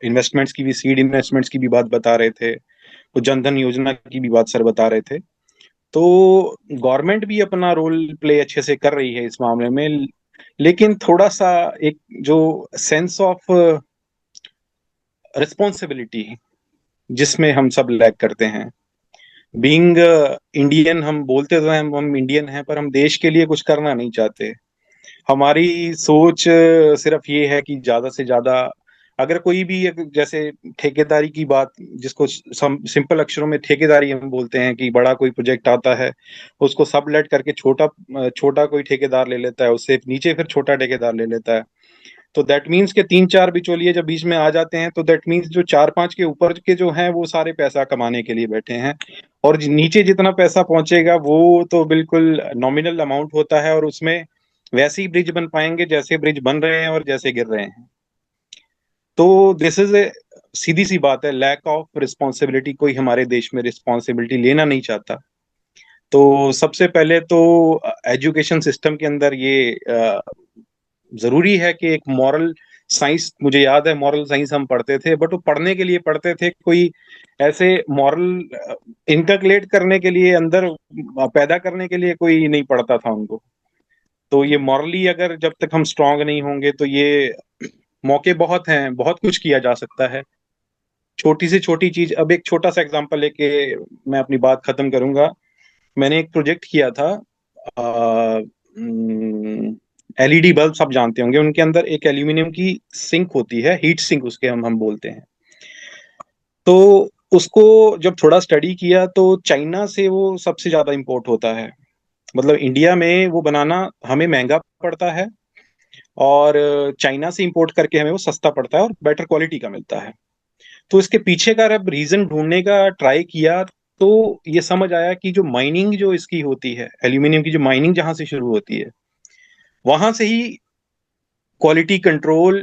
Speaker 6: इन्वेस्टमेंट्स की भी, सीड इन्वेस्टमेंट्स की भी बात बता रहे थे, वो जनधन योजना की भी बात सर बता रहे थे। तो गवर्नमेंट भी अपना रोल प्ले अच्छे से कर रही है इस मामले में, लेकिन थोड़ा सा एक जो सेंस ऑफ रिस्पॉन्सिबिलिटी जिसमें हम सब लैग करते हैं, बीइंग इंडियन, हम बोलते तो हैं हम इंडियन हैं, पर हम देश के लिए कुछ करना नहीं चाहते। हमारी सोच सिर्फ ये है कि ज्यादा से ज्यादा अगर कोई भी जैसे ठेकेदारी की बात, जिसको सिंपल अक्षरों में ठेकेदारी हम बोलते हैं, कि बड़ा कोई प्रोजेक्ट आता है उसको सबलेट करके छोटा छोटा कोई ठेकेदार ले लेता है, उससे नीचे फिर छोटा ठेकेदार ले लेता है। तो दैट मीन्स के 3-4 बिचौलिए जब बीच में आ जाते हैं तो दैट मीन्स जो 4-5 के ऊपर के जो हैं वो सारे पैसा कमाने के लिए बैठे हैं, और नीचे जितना पैसा पहुंचेगा वो तो बिल्कुल नॉमिनल अमाउंट होता है, और उसमें वैसे ही ब्रिज बन पाएंगे जैसे ब्रिज बन रहे हैं और जैसे गिर रहे हैं। तो दिस इज ए सीधी सी बात है, लैक ऑफ रिस्पॉन्सिबिलिटी। कोई हमारे देश में रिस्पॉन्सिबिलिटी लेना नहीं चाहता। तो सबसे पहले तो एजुकेशन सिस्टम के अंदर ये जरूरी है कि एक मॉरल साइंस, मुझे याद है मॉरल साइंस हम पढ़ते थे, बट वो पढ़ने के लिए पढ़ते थे, कोई ऐसे मॉरल इंकलकेट करने के लिए, अंदर पैदा करने के लिए कोई नहीं पढ़ता था उनको। तो ये मॉरली अगर जब तक हम स्ट्रांग नहीं होंगे तो ये मौके बहुत हैं, बहुत कुछ किया जा सकता है। छोटी से छोटी चीज, अब एक छोटा सा एग्जांपल लेके मैं अपनी बात खत्म करूंगा। मैंने एक प्रोजेक्ट किया था, एलईडी बल्ब सब जानते होंगे, उनके अंदर एक एल्यूमिनियम की सिंक होती है, हीट सिंक उसके हम बोलते हैं। तो उसको जब थोड़ा स्टडी किया तो चाइना से वो सबसे ज्यादा इंपोर्ट होता है। मतलब इंडिया में वो बनाना हमें महंगा पड़ता है, और चाइना से इंपोर्ट करके हमें वो सस्ता पड़ता है और बेटर क्वालिटी का मिलता है। तो इसके पीछे का अब रीजन ढूंढने का ट्राई किया तो ये समझ आया कि जो माइनिंग जो इसकी होती है, एल्यूमिनियम की जो माइनिंग जहां से शुरू होती है, वहां से ही quality control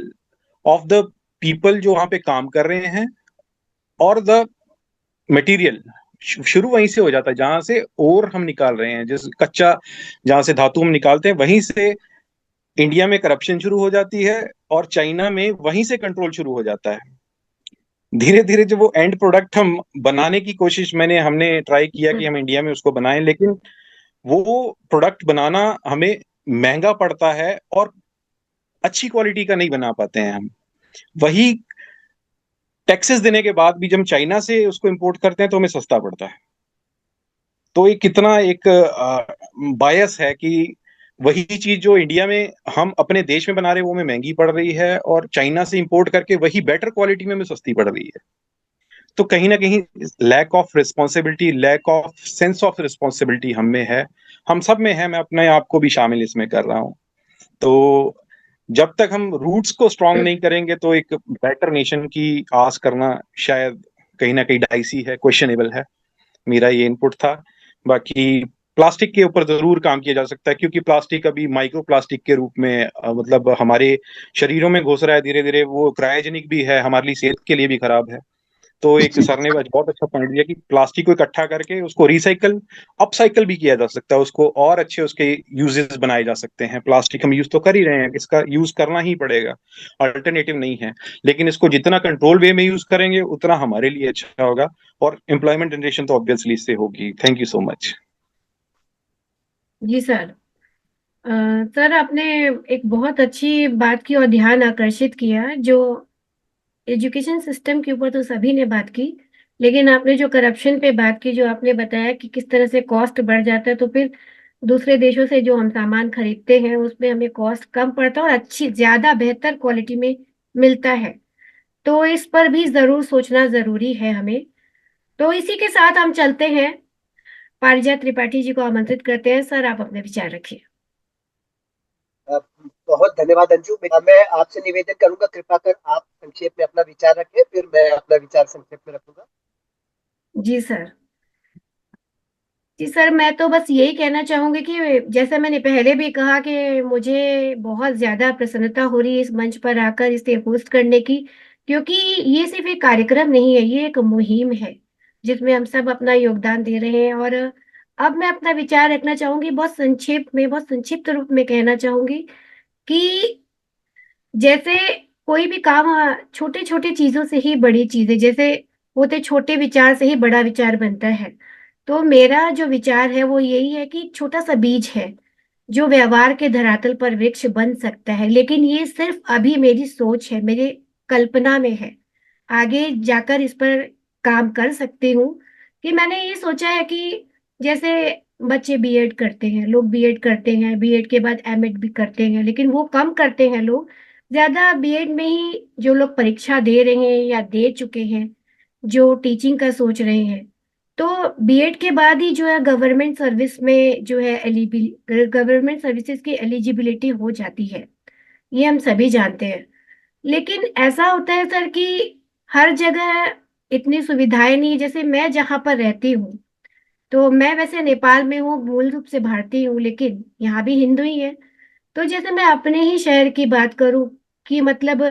Speaker 6: of the people जो वहां पे काम कर रहे हैं और द मटेरियल शुरू वहीं से हो जाता है, जहां से ओर हम निकाल रहे हैं, जिस कच्चा जहां से धातु हम निकालते हैं, वहीं से इंडिया में करप्शन शुरू हो जाती है और चाइना में वहीं से कंट्रोल शुरू हो जाता है। धीरे धीरे जब वो एंड प्रोडक्ट हम बनाने की कोशिश, हमने ट्राई किया कि हम इंडिया में उसको बनाएं, लेकिन वो प्रोडक्ट बनाना हमें महंगा पड़ता है और अच्छी क्वालिटी का नहीं बना पाते हैं हम। वही टैक्सेस देने के बाद भी जब हम चाइना से उसको इंपोर्ट करते हैं तो हमें सस्ता पड़ता है। तो ये कितना एक बायस है कि वही चीज जो इंडिया में हम अपने देश में बना रहे हैं वो हमें महंगी पड़ रही है, और चाइना से इंपोर्ट करके वही बेटर क्वालिटी में हमें सस्ती पड़ रही है। तो कहीं ना कहीं lack of responsibility, lack of sense of responsibility हम में है, हम सब में है। मैं अपने आप को भी शामिल इसमें कर रहा हूँ। तो जब तक हम रूट्स को स्ट्रांग नहीं करेंगे तो एक बेटर नेशन की आस करना शायद कहीं ना कहीं डाइसी है, क्वेश्चनेबल है। मेरा ये इनपुट था। बाकी प्लास्टिक के ऊपर जरूर काम किया जा सकता है, क्योंकि प्लास्टिक अभी माइक्रो प्लास्टिक के रूप में मतलब हमारे शरीरों में घुस रहा है धीरे धीरे। वो क्रायोजेनिक भी है, हमारे लिए सेहत के लिए भी खराब है। तो एक सर ने आज बहुत अच्छा पॉइंट दिया कि प्लास्टिक को इकट्ठा करके उसको रिसाइकल, अपसाइकल भी किया जा सकता है, उसको और अच्छे उसके यूजेस बनाए जा सकते हैं। प्लास्टिक हम यूज तो कर ही रहे हैं, इसका यूज करना ही पड़ेगा, अल्टरनेटिव नहीं है। लेकिन इसको जितना कंट्रोल वे में यूज करेंगे उतना हमारे लिए अच्छा होगा, और एम्प्लॉयमेंट जनरेशन तो ऑब्वियसली इससे होगी। Thank you so much.
Speaker 1: जी सर। सर आपने एक बहुत अच्छी बात की और ध्यान आकर्षित किया, जो एजुकेशन सिस्टम के ऊपर तो सभी ने बात की, लेकिन आपने जो करप्शन पे बात की, जो आपने बताया कि किस तरह से कॉस्ट बढ़ जाता है, तो फिर दूसरे देशों से जो हम सामान खरीदते हैं उसमें हमें कॉस्ट कम पड़ता है और अच्छी ज्यादा बेहतर क्वालिटी में मिलता है। तो इस पर भी जरूर सोचना जरूरी है हमें। तो इसी के साथ हम चलते हैं, पारिजात त्रिपाठी जी को आमंत्रित करते हैं। सर आप अपने विचार रखिए।
Speaker 4: बहुत धन्यवाद अंजू। मैं आपसे निवेदन करूंगा, कृपा कर आप संक्षेप में अपना विचार रखें, फिर मैं अपना विचार संक्षेप में रखूंगा।
Speaker 1: जी सर। जी सर, मैं तो बस यही कहना चाहूंगी कि जैसे मैंने पहले भी कहा कि मुझे बहुत ज्यादा प्रसन्नता हो रही है इस मंच पर आकर इसे होस्ट करने की, क्योंकि ये सिर्फ एक कार्यक्रम नहीं है, ये एक मुहिम है जिसमें हम सब अपना योगदान दे रहे हैं। और अब मैं अपना विचार रखना चाहूंगी, बहुत संक्षेप में, बहुत संक्षिप्त रूप में कहना चाहूंगी कि जैसे कोई भी काम, छोटे छोटे चीजों से ही बड़ी चीजें, जैसे होते छोटे विचार से ही बड़ा विचार बनता है। तो मेरा जो विचार है वो यही है कि छोटा सा बीज है जो व्यवहार के धरातल पर वृक्ष बन सकता है, लेकिन ये सिर्फ अभी मेरी सोच है, मेरी कल्पना में है। आगे जाकर इस पर काम कर सकती हूँ। कि मैंने ये सोचा है कि जैसे बच्चे बीएड करते हैं, लोग बीएड करते हैं, बीएड के बाद एमएड भी करते हैं, लेकिन वो कम करते हैं लोग। ज्यादा बीएड में ही जो लोग परीक्षा दे रहे हैं या दे चुके हैं, जो टीचिंग का सोच रहे हैं, तो बीएड के बाद ही जो है गवर्नमेंट सर्विस में जो है गवर्नमेंट सर्विसेज की एलिजिबिलिटी हो जाती है। ये हम सभी जानते हैं। लेकिन ऐसा होता है सर कि हर जगह इतनी सुविधाएं नहीं। जैसे मैं जहाँ पर रहती हूँ, तो मैं वैसे नेपाल में हूँ, मूल रूप से भारतीय हूँ, लेकिन यहाँ भी हिंदू ही है। तो जैसे मैं अपने ही शहर की बात करूं कि मतलब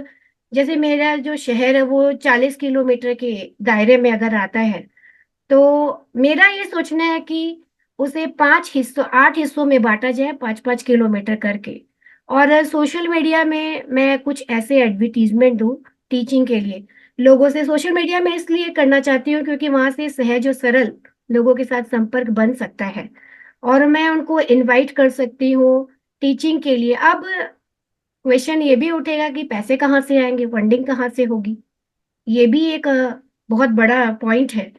Speaker 1: जैसे मेरा जो शहर है वो 40 किलोमीटर के दायरे में अगर आता है, तो मेरा ये सोचना है कि उसे 5 हिस्सों 8 हिस्सों में बांटा जाए, 5-5 किलोमीटर करके। और सोशल मीडिया में मैं कुछ ऐसे एडवर्टीजमेंट दूं टीचिंग के लिए। लोगों से सोशल मीडिया में इसलिए करना चाहती हूँ क्योंकि वहां से सहज और सरल लोगों के साथ संपर्क बन सकता है, और मैं उनको इनवाइट कर सकती हूँ टीचिंग के लिए। अब क्वेश्चन ये भी उठेगा कि पैसे कहाँ से आएंगे, फंडिंग कहाँ से होगी। ये भी एक बहुत बड़ा पॉइंट है।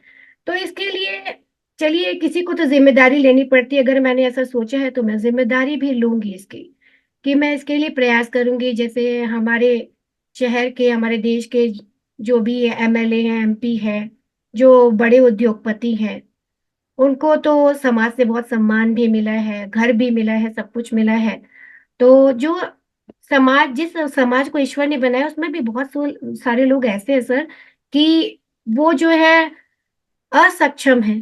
Speaker 1: तो इसके लिए चलिए, किसी को तो जिम्मेदारी लेनी पड़ती है। अगर मैंने ऐसा सोचा है तो मैं जिम्मेदारी भी लूंगी इसकी, कि मैं इसके लिए प्रयास करूंगी। जैसे हमारे शहर के, हमारे देश के जो भी एमएलए हैं, एमपी है, जो बड़े उद्योगपति हैं, उनको तो समाज से बहुत सम्मान भी मिला है, घर भी मिला है, सब कुछ मिला है। तो जो समाज, जिस समाज को ईश्वर ने बनाया, उसमें भी बहुत सारे लोग ऐसे हैं सर कि वो जो है असक्षम है,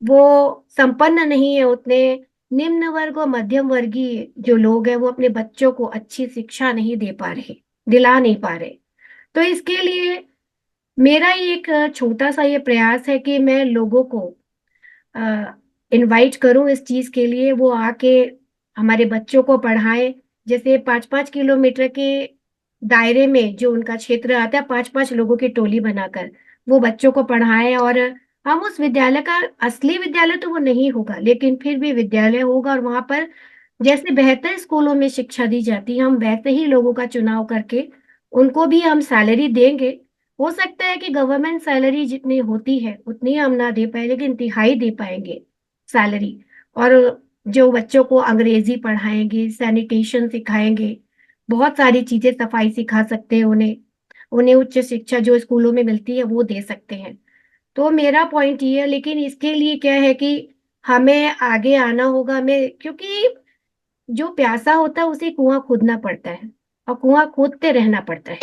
Speaker 1: वो संपन्न नहीं है उतने। निम्न वर्ग और मध्यम वर्गीय जो लोग हैं वो अपने बच्चों को अच्छी शिक्षा नहीं दे पा रहे, दिला नहीं पा रहे। तो इसके लिए मेरा ही एक छोटा सा ये प्रयास है कि मैं लोगों को इनवाइट करूं इस चीज के लिए, वो आके हमारे बच्चों को पढ़ाएं। जैसे 5-5 किलोमीटर के दायरे में जो उनका क्षेत्र आता है, 5-5 लोगों की टोली बनाकर वो बच्चों को पढ़ाएं। और हम उस विद्यालय का, असली विद्यालय तो वो नहीं होगा, लेकिन फिर भी विद्यालय होगा, और वहां पर जैसे बेहतर स्कूलों में शिक्षा दी जाती है, हम वैसे ही लोगों का चुनाव करके उनको भी हम सैलरी देंगे। हो सकता है कि गवर्नमेंट सैलरी जितनी होती है उतनी हम ना दे पाए, लेकिन तिहाई दे पाएंगे सैलरी। और जो बच्चों को अंग्रेजी पढ़ाएंगे, सैनिटेशन सिखाएंगे, बहुत सारी चीजें, सफाई सिखा सकते हैं उन्हें। उन्हें उच्च शिक्षा जो स्कूलों में मिलती है वो दे सकते हैं। तो मेरा पॉइंट ये है, लेकिन इसके लिए क्या है कि हमें आगे आना होगा। हमें, क्योंकि जो प्यासा होता है उसे कुआं खोदना पड़ता है, और कुआं खोदते रहना पड़ता है।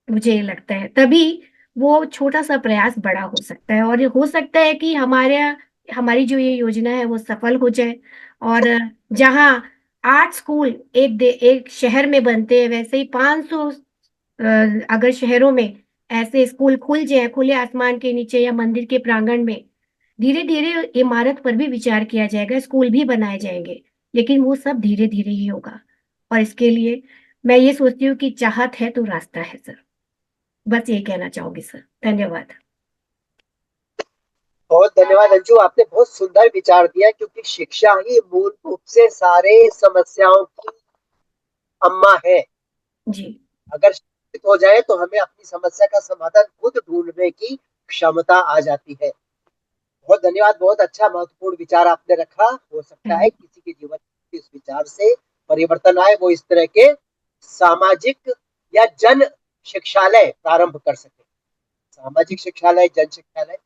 Speaker 1: मुझे ये लगता है तभी वो छोटा सा प्रयास बड़ा हो सकता है, और ये हो सकता है कि हमारी जो ये योजना है वो सफल हो जाए। और जहाँ 8 स्कूल एक शहर में बनते हैं, वैसे ही 500 अगर शहरों में ऐसे स्कूल खुल जाए, खुले आसमान के नीचे या मंदिर के प्रांगण में, धीरे धीरे इमारत पर भी विचार किया जाएगा, स्कूल भी बनाए जाएंगे। लेकिन वो सब धीरे धीरे ही होगा। और इसके लिए मैं ये सोचती हूँ कि चाहत है तो रास्ता है सर। बस ये कहना चाहूंगी सर। धन्यवाद।
Speaker 4: बहुत धन्यवाद अंजू, आपने बहुत सुंदर विचार दिया, क्योंकि शिक्षा ही मूल रूप से सारे समस्याओं की अम्मा है।
Speaker 1: जी।
Speaker 4: अगर शिक्षित हो जाए तो हमें अपनी समस्या का समाधान खुद ढूंढने की क्षमता आ जाती है। बहुत धन्यवाद, बहुत अच्छा महत्वपूर्ण विचार आपने रखा। हो सकता है
Speaker 1: धन्यवाद।
Speaker 4: किसी के जीवन में इस विचार से परिवर्तन आए, वो इस तरह के सामाजिक या जन शिक्षालय प्रारंभ कर सके। सामाजिक शिक्षालय, जन शिक्षालय,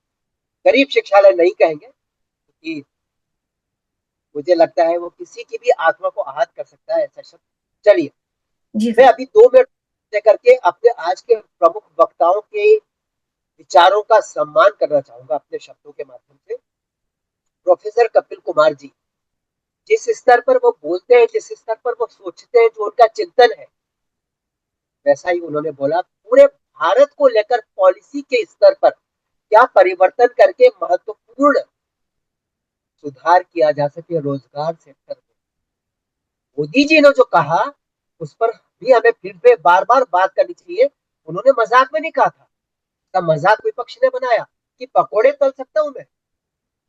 Speaker 4: गरीब शिक्षालय नहीं कहेंगे, क्योंकि मुझे लगता है वो किसी की भी आत्मा को आहत कर सकता है ऐसा शब्द। चलिए,
Speaker 1: जी
Speaker 4: मैं
Speaker 1: सर।
Speaker 4: अभी 2 मिनट लेकर के अपने आज के प्रमुख वक्ताओं के विचारों का सम्मान करना चाहूंगा अपने शब्दों के माध्यम से। प्रोफेसर कपिल कुमार जी, जिस स्तर पर वो बोलते हैं, जिस स्तर पर वो सोचते हैं, जो उनका चिंतन है, वैसा ही उन्होंने बोला। पूरे भारत को लेकर पॉलिसी के स्तर पर क्या परिवर्तन करके महत्वपूर्ण सुधार किया जा सके रोजगार सेक्टर में। मोदी जी ने जो कहा उस पर भी हमें फिर से बार बार बात करनी चाहिए। उन्होंने मजाक में नहीं कहा था, उसका मजाक विपक्ष ने बनाया कि पकोड़े तल सकता हूं मैं।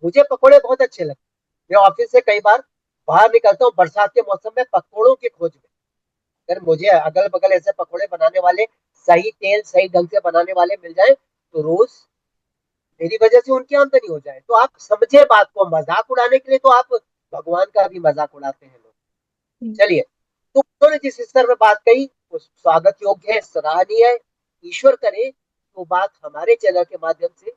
Speaker 4: मुझे पकोड़े बहुत अच्छे लगते, मैं ऑफिस से कई बार बाहर निकलता हूँ बरसात के मौसम में पकोड़ों की खोज में। अगर मुझे अगल बगल ऐसे पकोड़े बनाने वाले, सही तेल सही ढंग से बनाने वाले मिल जाए, तो रोज मेरी वजह से उनकी आमदनी हो जाए। तो आप समझे बात को, मजाक उड़ाने के लिए तो आप भगवान का भी मजाक उड़ाते हैं लोग। चलिए, तो उन्होंने जिस स्तर में बात कही स्वागत योग्य है, सराहनीय है। ईश्वर करे तो बात हमारे चैनल के माध्यम से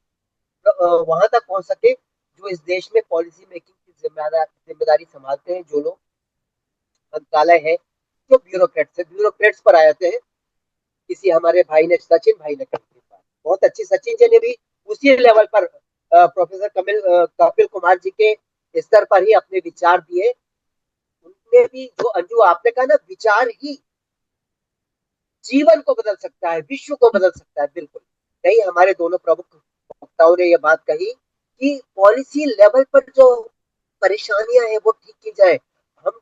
Speaker 4: वहां तक पहुंच सके जो इस देश में पॉलिसी मेकिंग की जिम्मेदारी संभालते हैं, जो लोग मंत्रालय है, जो ब्यूरोक्रेट्स पर आ जाते हैं। किसी हमारे भाई ने, सचिन भाई ने कही बहुत अच्छी, सचिन जी ने भी उसी लेवल पर प्रोफेसर कपिल कुमार जी के स्तर पर ही अपने विचार दिए। उनने भी, जो अंजू आपने कहा ना, विचार ही जीवन को बदल सकता है, विश्व को बदल सकता है। बिल्कुल नहीं, हमारे दोनों प्रमुख वक्ताओं ने यह बात कही कि पॉलिसी लेवल पर जो परेशानियां हैं वो ठीक की जाए। हम,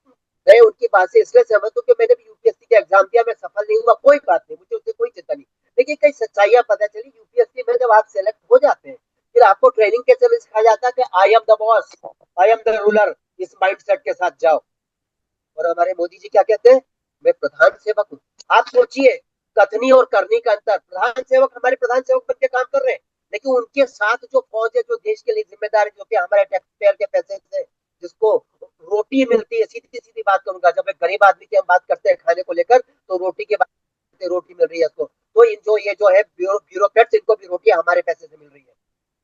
Speaker 4: मैं उनकी बात से इसलिए सहमत हूँ कि मैंने भी यूपीएससी का एग्जाम दिया, मैं सफल नहीं हुआ, कोई बात नहीं, मुझे उससे कोई चिंता नहीं। लेकिन कई सच्चाइयां पता चली यूपीएससी में, जब आप सेलेक्ट हो जाते हैं फिर आपको ट्रेनिंग के समय सिखाया जाता है कि I am the boss, I am the ruler, इस माइंडसेट के साथ जाओ। और हमारे मोदी जी क्या कहते हैं, मैं प्रधान सेवक हूँ। आप सोचिए कथनी और करनी का अंतर। प्रधान सेवक, हमारे प्रधान सेवक बन के काम कर रहे हैं, लेकिन उनके साथ जो फौज है, जो देश के लिए जिम्मेदार है, जो कि हमारे टैक्स पेयर के पैसे से जिसको रोटी मिलती है, सीधी सीधी बात करूंगा, जब एक गरीब आदमी की हम बात करते हैं खाने को लेकर, तो रोटी के बात, रोटी मिल रही है उसको, तो इन जो है ब्यूरोक्रेट्स, इनको भी रोटी हमारे पैसे से मिल रही है।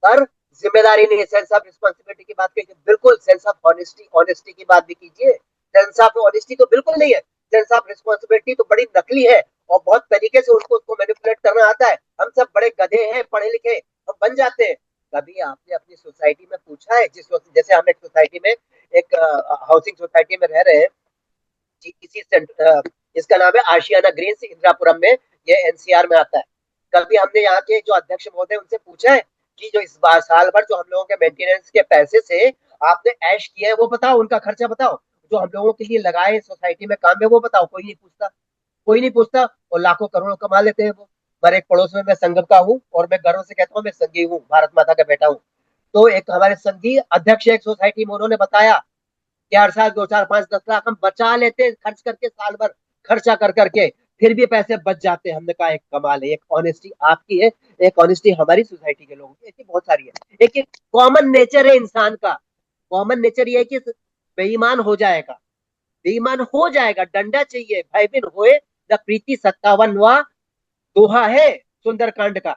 Speaker 4: पर जिम्मेदारी नहीं है, सेंस ऑफ रिस्पॉन्सिबिलिटी की बात कीजिए, बिल्कुल सेंस ऑफ ऑनेस्टी की बात भी कीजिए। सेंस ऑफ ऑनेस्टी तो बिल्कुल नहीं है, सेंस ऑफ रिस्पॉन्सिबिलिटी तो बड़ी नकली है और बहुत तरीके से उसको मैनिपुलेट करना आता है। हम सब बड़े गधे हैं, पढ़े लिखे, हम बन जाते हैं। कभी आपने अपनी सोसाइटी में पूछा है, जैसे हम एक सोसाइटी में, एक हाउसिंग सोसाइटी में रह रहे हैं, इसी इसका नाम है आशियाना ग्रीन्स, इंदिरापुरम में, ये एनसीआर में आता है। कभी हमने यहाँ के जो अध्यक्ष महोदय उनसे पूछा है कि जो इस बार साल भर जो हम लोगों के मेंटेनेंस के पैसे से आपने ऐश किया है वो बताओ, उनका खर्चा बताओ, जो हम लोगों के लिए लगाए सोसाइटी में काम है वो बताओ। कोई नहीं पूछता, कोई नहीं पूछता, और लाखों करोड़ों कमा लेते हैं वो। हमारे एक पड़ोस में, मैं संगम का हूँ और मैं गर्व से कहता हूँ मैं संघी हूँ, भारत माता का बेटा हूँ। तो एक हमारे संघी अध्यक्ष एक सोसाइटी में, उन्होंने बताया कि हर साल 2 4 5 10 लाख हम बचा लेते हैं खर्च करके, साल भर खर्चा कर करके, फिर भी पैसे बच जाते हैं। हमने कहा एक कमाल है, एक ऑनेस्टी आपकी है, एक ऑनेस्टी हमारी सोसाइटी के लोगों की, ऐसी बहुत सारी है। एक कॉमन नेचर है इंसान का, कॉमन नेचर ये है कि बेईमान हो जाएगा, बेईमान हो जाएगा, डंडा चाहिए, भयबिन होए न प्रीति, 57वां दोहा है सुंदरकांड का।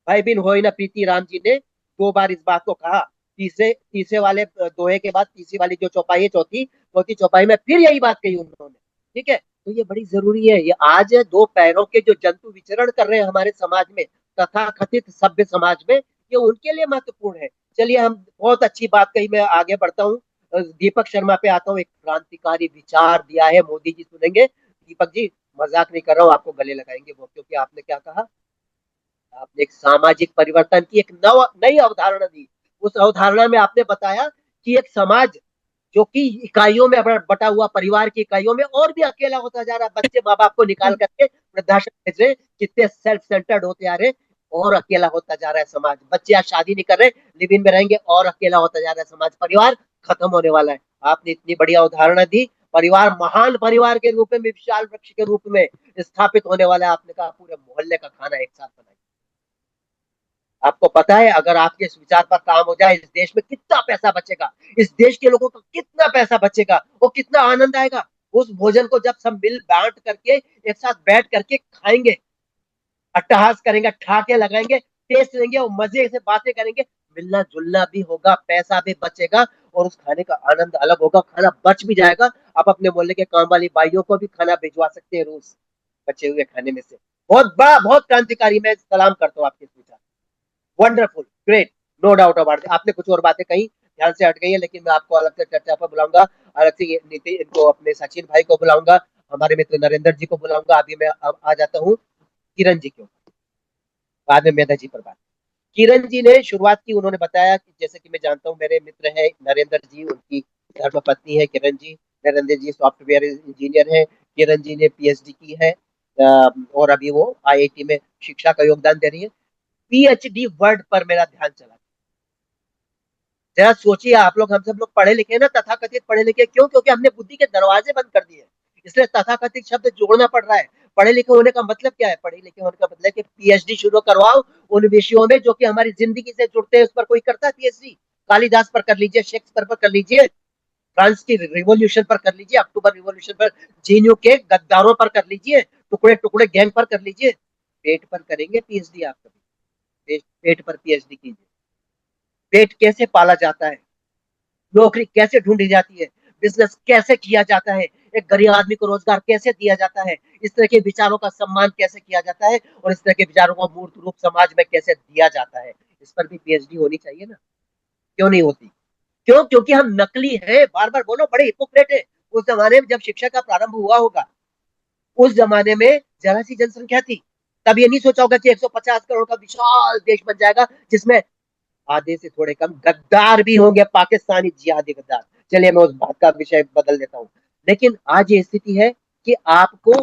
Speaker 4: भयबिन होए न प्रीति, राम जी ने 2 बार इस बात को कहा। तीसरे वाले दोहे के बाद तीसरी वाली जो चौपाई है, चौथी चौपाई में फिर यही बात कही उन्होंने। ठीक है, तो ये बड़ी जरूरी है। ये आज 2 पैरों के जो जंतु विचरण कर रहे हैं हमारे समाज में, तथा कथित सभ्य समाज में, ये उनके लिए महत्वपूर्ण है। चलिए, हम बहुत अच्छी बात कही, मैं आगे बढ़ता हूँ। दीपक शर्मा पे आता हूँ। एक क्रांतिकारी विचार दिया है मोदी जी, सुनेंगे दीपक जी, मजाक नहीं कर रहा हूँ, आपको गले लगाएंगे वो, क्योंकि आपने क्या कहा, आपने एक सामाजिक परिवर्तन की एक नई अवधारणा दी। उस अवधारणा में आपने बताया कि एक समाज जो कि इकाइयों में बटा हुआ, परिवार की इकाइयों में और भी अकेला होता जा रहा है। बच्चे माँ बाप को निकाल करके वृद्धाश्रम भेज रहे, कितने सेल्फ सेंटर्ड होते आ रहे, और अकेला होता जा रहा है समाज। बच्चे आज शादी नहीं कर रहे, लिव इन में रहेंगे, और अकेला होता जा रहा है समाज, परिवार खत्म होने वाला है। आपने इतनी बढ़िया उदाहरण दी, परिवार महान परिवार के रूप में, विशाल वृक्ष के रूप में स्थापित होने वाला है। आपने कहा पूरे मोहल्ले का खाना एक साथ बनाइए। आपको पता है अगर आपके इस विचार पर काम हो जाए, इस देश में कितना पैसा बचेगा, इस देश के लोगों का कितना पैसा बचेगा, वो कितना आनंद आएगा। उस भोजन को जब सब मिल बांट करके एक साथ बैठ करके खाएंगे, अट्टहास करेंगे, ठाके लगाएंगे, टेस्ट लेंगे और मजे से बातें करेंगे, मिलना जुलना भी होगा, पैसा भी बचेगा, और उस खाने का आनंद अलग होगा। खाना बच भी जाएगा, आप अपने मोहल्ले के काम वाली बाइयों को भी खाना भिजवा सकते हैं रोज बचे हुए खाने में से। बहुत बड़ा, बहुत क्रांतिकारी, मैं सलाम करता हूँ आपके विचार, wonderful, great, no doubt about. आपने कुछ और बातें कही, ध्यान से हट गई है, लेकिन मैं आपको अलग से चर्चा पर बुलाऊंगा, अलग से नीति इनको, अपने सचिन भाई को बुलाऊंगा, हमारे मित्र नरेंद्र जी को बुलाऊंगा। अभी मैं आ जाता हूँ किरण जी के, बाद में मेधा जी पर बात। किरण जी ने शुरुआत की, उन्होंने बताया कि जैसे कि मैं जानता हूँ, मेरे मित्र है नरेंद्र जी, उनकी धर्मपत्नी है किरण जी। नरेंद्र जी सॉफ्टवेयर इंजीनियर है, किरण जी ने पीएचडी की है, और अभी वो आईआईटी में शिक्षा का योगदान दे रही है। पीएचडी वर्ड पर मेरा ध्यान चला, जरा सोचिए आप लोग, हम सब लोग पढ़े लिखे ना, तथाकथित पढ़े लिखे, क्यों? क्योंकि हमने बुद्धि के दरवाजे बंद कर दिए, इसलिए तथाकथित शब्द जोड़ना पड़ रहा है। पढ़े लिखे होने का मतलब क्या है? पढ़े लिखे होने का मतलब है कि पीएचडी शुरू करवाओ उन विषयों में जो कि हमारी जिंदगी से जुड़ते हैं। उस पर कोई करता है पीएचडी? कालिदास पर कर लीजिए, शेक्सपियर पर कर लीजिए, फ्रांस की रिवॉल्यूशन पर कर लीजिए, अक्टूबर रिवॉल्यूशन पर, जीनियो के गद्दारों पर कर लीजिए, टुकड़े टुकड़े गैंग पर कर लीजिए, पेट पर करेंगे पीएचडी आप कभी? पेट पर पीएचडी कीजिए। पेट कैसे पाला जाता है, नौकरी कैसे ढूंढी जाती है, बिजनेस कैसे किया जाता है, एक गरीब आदमी को रोजगार कैसे दिया जाता है, इस तरह के विचारों का सम्मान कैसे किया जाता है, और इस तरह के विचारों को मूर्त रूप समाज में कैसे दिया जाता है, इस पर भी पीएचडी होनी चाहिए ना। क्यों नहीं होती? क्यों? क्योंकि हम नकली हैं, बार बार बोलो, बड़े हिपोक्रेट है। उस जमाने में जब शिक्षा का प्रारंभ हुआ होगा, उस जमाने में जरा सी जनसंख्या थी, तब ये नहीं सोचा होगा कि 150 करोड़ का विशाल देश बन जाएगा, जिसमें आधे से थोड़े कम गद्दार भी होंगे, पाकिस्तानी जिहादी गद्दार। चलिए मैं उस बात का विषय बदल देता हूं। लेकिन आज ये स्थिति है कि आपको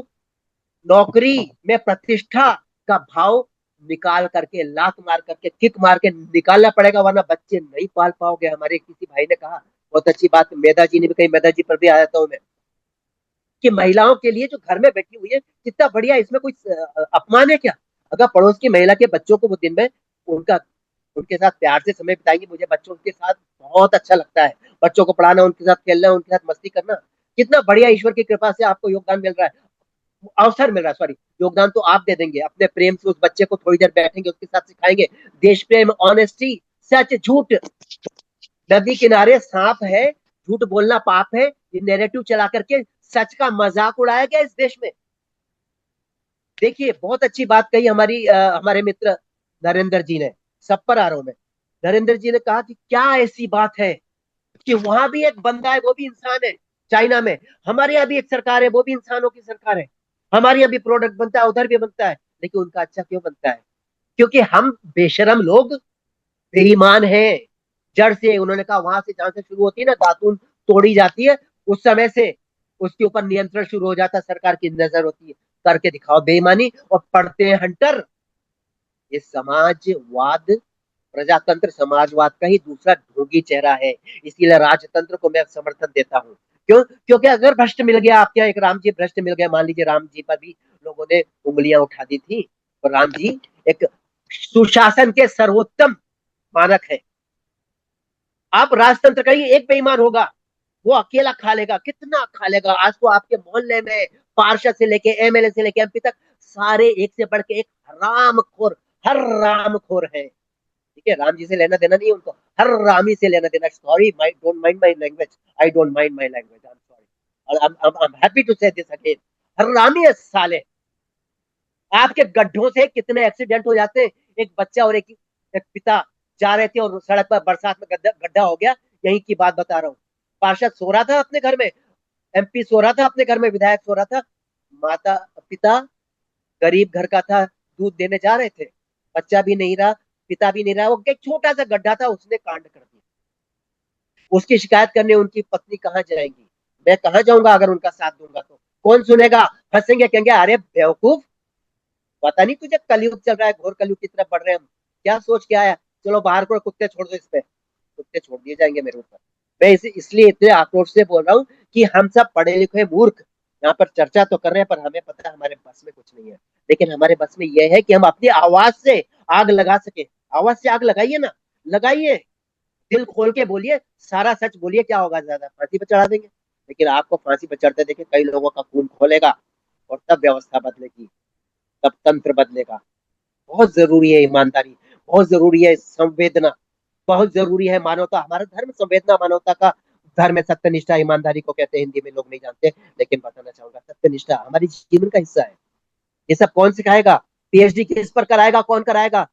Speaker 4: नौकरी में प्रतिष्ठा का भाव निकाल करके, लात मार करके, किक मार के निकालना पड़ेगा, वरना बच्चे नहीं पाल पाओगे। हमारे किसी भाई ने कहा, बहुत अच्छी बात, मेधा जी ने भी कही, मेधा जी पर भी आया था मैं, कि महिलाओं के लिए जो घर में बैठी हुई है कितना बढ़िया, इसमें कोई अपमान है क्या? अगर पड़ोस की महिला के बच्चों को वो दिन में उनका उनके साथ प्यार से समय बिताएंगे, मुझे बच्चों के साथ बहुत अच्छा लगता है, बच्चों को पढ़ाना, उनके साथ खेलना, उनके साथ मस्ती करना, कितना बढ़िया, ईश्वर की कृपा से आपको योगदान मिल रहा है, अवसर मिल रहा है, सॉरी, योगदान तो आप दे देंगे, अपने प्रेम से उस बच्चे को थोड़ी देर बैठेंगे, उसके साथ सिखाएंगे देश प्रेम, ऑनेस्टी, सच झूठ। नदी किनारे सांप है, झूठ बोलना पाप है, ये नैरेटिव चला करके सच का मजाक उड़ाया गया इस देश में। देखिए, बहुत अच्छी बात कही हमारे मित्र नरेंद्र जी ने, सब पर आ रहा हूं मैं। नरेंद्र जी ने कहा कि क्या ऐसी बात है कि वहां भी एक बंदा है, वो भी इंसान है, चाइना में। हमारे यहाँ भी एक सरकार है, वो भी इंसानों की सरकार है। हमारे यहाँ भी प्रोडक्ट बनता है, उधर भी बनता है, लेकिन उनका अच्छा क्यों बनता है? क्योंकि हम बेशरम लोग बेईमान हैं जड़ से। उन्होंने कहा वहां से, जहां से शुरू होती है ना दातून तोड़ी जाती है, उस समय से उसके ऊपर नियंत्रण शुरू हो जाता है, सरकार की नजर होती है, करके दिखाओ बेईमानी, और पढ़ते हैं हंटर। ये समाजवाद, प्रजातंत्र समाजवाद का ही दूसरा ढोंगी चेहरा है। इसीलिए राजतंत्र को मैं समर्थन देता हूँ। क्यों? क्योंकि अगर भ्रष्ट मिल गया, आपके यहाँ एक राम जी भ्रष्ट मिल गया, मान लीजिए राम जी पर भी लोगों ने उंगलियां उठा दी थी, और राम जी एक सुशासन के सर्वोत्तम मानक है। आप राजतंत्र का ही एक बेईमान होगा, वो अकेला खा लेगा, कितना खा लेगा। आज तो आपके मोहल्ले में पार्षद से लेके एमएलए से लेके एमपी तक सारे एक से बढ़ के एक रामखोर, हर रामखोर है। ठीक है, राम जी से लेना देना नहीं है उनको, हर रामी से लेना देना। Sorry, my don't mind my language, I don't mind my language, I am sorry, I am happy to say this again. हर रामी है साले। आपके गड्ढों से कितने एक्सीडेंट हो जाते हैं। एक बच्चा और एक पिता जा रहे थे, और सड़क पर बरसात में गड्ढा हो गया। यहीं की बात बता रहा हूँ। पार्षद सो रहा था अपने घर में, एमपी सो रहा था अपने घर में, विधायक सो रहा था, माता पिता गरीब घर का था, दूध देने जा रहे थे, बच्चा भी नहीं रहा, पिता भी नहीं रहा, वो एक छोटा सा गड्ढा था, उसने कांड कर दिया। उसकी शिकायत करने उनकी पत्नी कहाँ जाएंगी? मैं कहाँ जाऊंगा अगर उनका साथ दूंगा तो? कौन सुनेगा? हंसेंगे, कहेंगे अरे बेवकूफ, पता नहीं तुझे कलयुग चल रहा है, घोर कलयुग की तरफ बढ़ रहे हैं हम, क्या सोच के आया, चलो बाहर को कुत्ते छोड़ दो इस पे। कुत्ते छोड़ दिए जाएंगे मेरे ऊपर। मैं इसलिए इतने आक्रोश से बोल रहा हूँ कि हम सब पढ़े लिखे मूर्ख यहाँ पर चर्चा तो कर रहे हैं, पर हमें पता है हमारे बस में कुछ नहीं है। लेकिन हमारे बस में यह है कि हम अपनी आवाज से आग लगा सके। आवाज से आग लगाइए ना, लगाइए, दिल खोल के बोलिए, सारा सच बोलिए, क्या होगा, ज्यादा फांसी पर चढ़ा देंगे। लेकिन आपको फांसी पर चढ़ते देखे कई लोगों का खून खोलेगा, और तब व्यवस्था बदलेगी, तब तंत्र बदलेगा। बहुत जरूरी है ईमानदारी, बहुत जरूरी है संवेदना, बहुत जरूरी है मानवता। हमारा धर्म संवेदना मानवता का धर्म है। सत्यनिष्ठा ईमानदारी को कहते हैं, हिंदी में लोग नहीं जानते, लेकिन बताना चाहूंगा, सत्यनिष्ठा हमारी जीवन का हिस्सा है। ये सब कौन सिखाएगा? पीएचडी किस पर कराएगा? कौन कराएगा?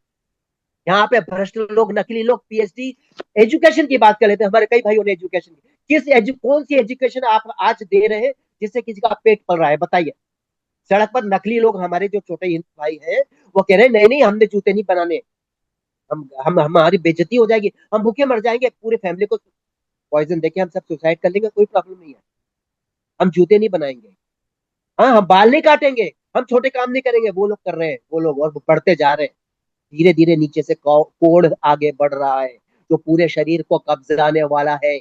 Speaker 4: यहाँ पे भ्रष्ट लोग, नकली लोग पीएचडी, एजुकेशन की बात कर लेते हैं। हमारे कई भाइयों ने एजुकेशन की, कौन सी एजुकेशन आप आज दे रहे हैं जिससे किसी का पेट पल रहा है, बताइए। सड़क पर नकली लोग, हमारे जो छोटे हिंदू भाई हैं, वो कह रहे हैं नहीं नहीं, हमने जूते नहीं बनाने, हम हमारी बेइज्जती हो जाएगी, हम भूखे मर जाएंगे, पूरे फैमिली को पॉइजन देके हम सब सुसाइड कर लेंगे, कोई प्रॉब्लम नहीं है, हम जूते नहीं बनाएंगे। हाँ, हम बाल नहीं काटेंगे, हम छोटे काम नहीं करेंगे। वो लोग कर रहे हैं, वो लोग, और बढ़ते जा रहे हैं। धीरे धीरे नीचे से कोढ़ आगे बढ़ रहा है, जो पूरे शरीर को कब्जाने वाला है। ये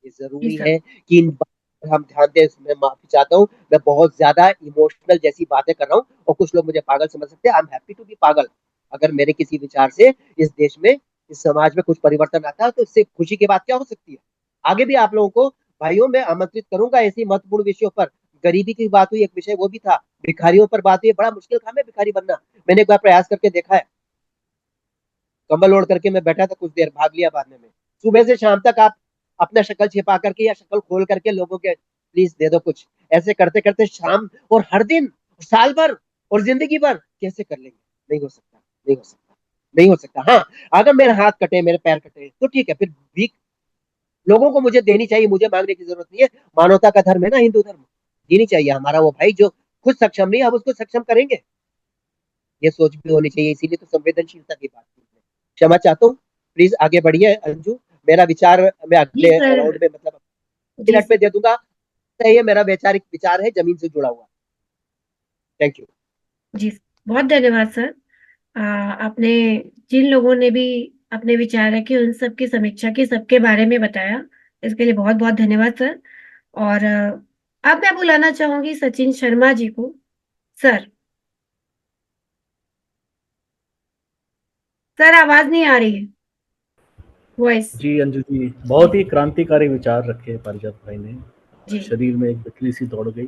Speaker 1: जी
Speaker 4: जरूरी
Speaker 1: सर।
Speaker 4: है कि इन पर हम ध्यान दें। मैं माफी चाहता हूँ, मैं बहुत ज्यादा इमोशनल जैसी बातें कर रहा हूँ, और कुछ लोग मुझे पागल समझ सकते हैं। I am happy to be पागल। अगर मेरे किसी विचार से इस देश में, इस समाज में कुछ परिवर्तन आता है, तो इससे खुशी की बात क्या हो सकती है? आगे भी आप लोगों को भाइयों मैं आमंत्रित करूंगा ऐसी महत्वपूर्ण विषयों पर गरीबी की बात हुई, एक विषय वो भी था, भिखारियों पर बात हुई। बड़ा मुश्किल काम है भिखारी बनना, मैंने एक बार प्रयास करके देखा है। कंबल ओढ़ करके मैं बैठा था, कुछ देर भाग लिया बाद में। सुबह से शाम तक आप अपना शक्ल छिपा करके या शक्ल खोल करके लोगों के प्लीज दे दो कुछ, ऐसे करते करते शाम और हर दिन साल भर और जिंदगी भर कैसे कर लेंगे? नहीं हो सकता, नहीं हो सकता, नहीं हो सकता। हाँ, अगर मेरे हाथ कटे, मेरे पैर कटे तो ठीक है, फिर भीख लोगों को मुझे देनी चाहिए, मुझे मांगने की जरूरत नहीं है। मानवता का धर्म है ना हिंदू धर्म, देनी चाहिए। हमारा वो भाई जो खुद सक्षम नहीं है, अब उसको सक्षम करेंगे, ये सोच भी होनी चाहिए। इसीलिए तो संवेदनशीलता की बात की है। क्षमा चाहता हूँ, प्लीज आगे बढ़िए अंजू। मेरा विचार मैं
Speaker 1: जी
Speaker 4: अगले
Speaker 1: सर।
Speaker 4: राउंड में मतलब
Speaker 1: जी
Speaker 4: मिनट में दे दूंगा। ये मेरा वैचारिक विचार है, जमीन से जुड़ा हुआ। Thank you.
Speaker 1: जी, बहुत धन्यवाद सर। आपने जिन लोगों ने भी अपने विचार रखे उन सब की समीक्षा की, सबके बारे में बताया, इसके लिए बहुत बहुत धन्यवाद सर। और अब मैं बुलाना चाहूंगी सचिन शर्मा जी को। सर, सर आवाज नहीं आ रही है, वॉइस।
Speaker 7: जी अंजू जी, बहुत ही क्रांतिकारी विचार रखे पारिजात भाई ने।
Speaker 1: जी
Speaker 7: शरीर में एक बिजली सी दौड़ गई।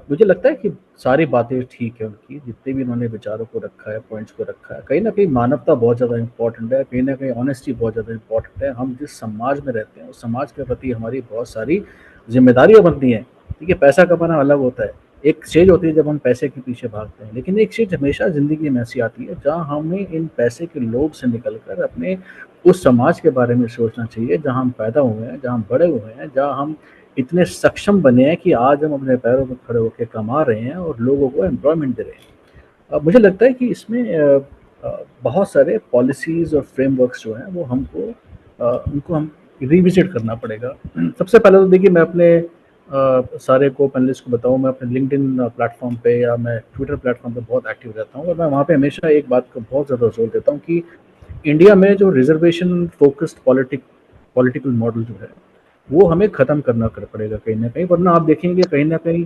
Speaker 7: मुझे लगता है कि सारी बातें ठीक है उनकी, जितने भी उन्होंने विचारों को रखा है, पॉइंट्स को रखा है। कहीं ना कहीं मानवता बहुत ज़्यादा इंपॉर्टेंट है, कहीं ना कहीं ऑनेस्टी बहुत ज़्यादा इंपॉर्टेंट है। हम जिस समाज में रहते हैं उस समाज के प्रति हमारी बहुत सारी जिम्मेदारियां बनती हैं। ठीक है, पैसा कमाना अलग होता है, एक स्टेज होती है जब हम पैसे के पीछे भागते हैं, लेकिन एक स्टेज हमेशा ज़िंदगी में ऐसी आती है जहाँ हमें इन पैसे के लोभ से निकलकर अपने उस समाज के बारे में सोचना चाहिए जहाँ हम पैदा हुए हैं, जहाँ हम बड़े हुए हैं, जहाँ हम इतने सक्षम बने हैं कि आज हम अपने पैरों पर खड़े होकर कमा रहे हैं और लोगों को एम्प्लॉयमेंट दे रहे हैं। मुझे लगता है कि इसमें बहुत सारे पॉलिसीज़ और फ्रेमवर्क्स जो हैं वो हमको उनको हम रिविजिट करना पड़ेगा। सबसे पहले तो देखिए, मैं अपने सारे को पैनलिस्ट को बताऊं, मैं अपने लिंक्डइन प्लेटफॉर्म पे या मैं ट्विटर प्लेटफॉर्म पे बहुत एक्टिव रहता हूं और मैं वहाँ पे हमेशा एक बात को बहुत ज़्यादा जोर देता हूँ कि इंडिया में जो रिजर्वेशन फोकस्ड पॉलिटिकल मॉडल जो है वो हमें ख़त्म करना कर पड़ेगा कहीं ना कहीं, वरना आप देखेंगे कहीं ना कहीं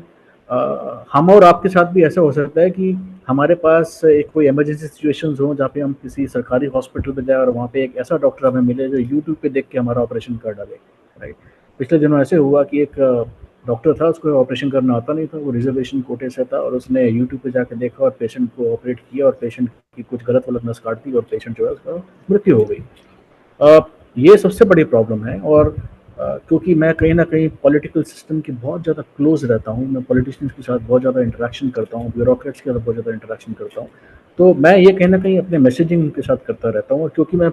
Speaker 7: हम और आपके साथ भी ऐसा हो सकता है कि हमारे पास एक कोई इमरजेंसी सिचुएशंस हो जहाँ पे हम किसी सरकारी हॉस्पिटल पे जाए और वहाँ पे एक ऐसा डॉक्टर हमें मिले जो यूट्यूब पे देख के हमारा ऑपरेशन कर डाले। राइट, पिछले दिनों ऐसे हुआ कि एक डॉक्टर था, उसको ऑपरेशन करना आता नहीं था, वो रिजर्वेशन कोटे से था और उसने यूट्यूब पे जाके देखा और पेशेंट को ऑपरेट किया और पेशेंट की कुछ गलत वलत नस काट दी और पेशेंट जो है उसका मृत्यु हो गई। ये सबसे बड़ी प्रॉब्लम है। और क्योंकि मैं कहीं ना कहीं पॉलिटिकल सिस्टम की बहुत ज़्यादा क्लोज रहता हूँ, मैं पॉलिटिशियंस के साथ बहुत ज़्यादा इंटरेक्शन करता हूँ, ब्यूरोक्रेट्स के साथ बहुत ज़्यादा इंटरेक्शन करता हूँ, तो मैं ये कहीं ना कहीं अपने मैसेजिंग के साथ करता रहता हूँ। और क्योंकि मैं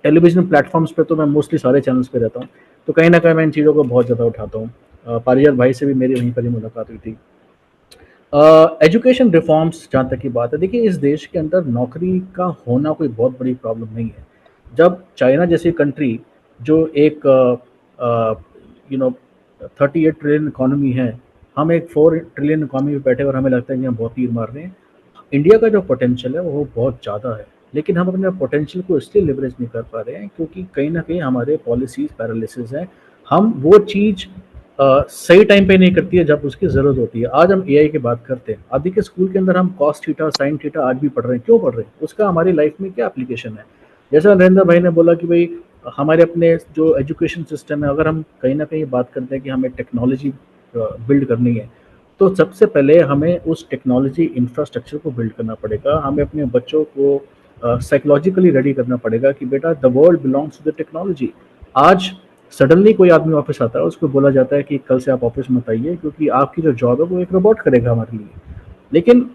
Speaker 7: टेलीविजन प्लेटफॉर्म्स पे तो मैं मोस्टली सारे चैनल्स पे रहता हूँ, तो कहीं ना कहीं मैं इन चीज़ों को बहुत ज़्यादा उठाता हूँ। पारिजात भाई से भी मेरी वहीं पर ही मुलाकात हुई थी। एजुकेशन रिफॉर्म्स जहाँ तक की बात है, देखिए इस देश के अंदर नौकरी का होना कोई बहुत बड़ी प्रॉब्लम नहीं है। जब चाइना जैसी कंट्री जो एक 38 ट्रिलियन इकॉनमी है, हम एक 4 ट्रिलियन इकॉनमी में बैठे और हमें लगता है कि हम बहुत तीर मार रहे हैं। इंडिया का जो पोटेंशियल है वो बहुत ज़्यादा है, लेकिन हम अपने पोटेंशियल को इसलिए लिवरेज नहीं कर पा रहे हैं क्योंकि कहीं ना कहीं हमारे पॉलिसीज पैरालिसिस हैं। हम वो चीज़ सही टाइम पे नहीं करती है जब उसकी ज़रूरत होती है। आज हम एआई की बात करते हैं, आदि के स्कूल के अंदर हम कॉस थीटा साइन थीटा आज भी पढ़ रहे हैं। क्यों पढ़ रहे हैं? उसका हमारी लाइफ में क्या एप्लीकेशन है? जैसा नरेंद्र भाई ने बोला कि भाई हमारे अपने जो एजुकेशन सिस्टम है, अगर हम कहीं ना कहीं बात करते हैं कि हमें टेक्नोलॉजी बिल्ड करनी है, तो सबसे पहले हमें उस टेक्नोलॉजी इंफ्रास्ट्रक्चर को बिल्ड करना पड़ेगा। हमें अपने बच्चों को साइकोलॉजिकली रेडी करना पड़ेगा कि बेटा the world belongs to the technology. आज सडनली कोई आदमी ऑफिस आता है, उसको बोला जाता है कि कल से आप ऑफिस मत आइए क्योंकि आपकी जो जॉब है वो एक रोबोट करेगा हमारे लिए। लेकिन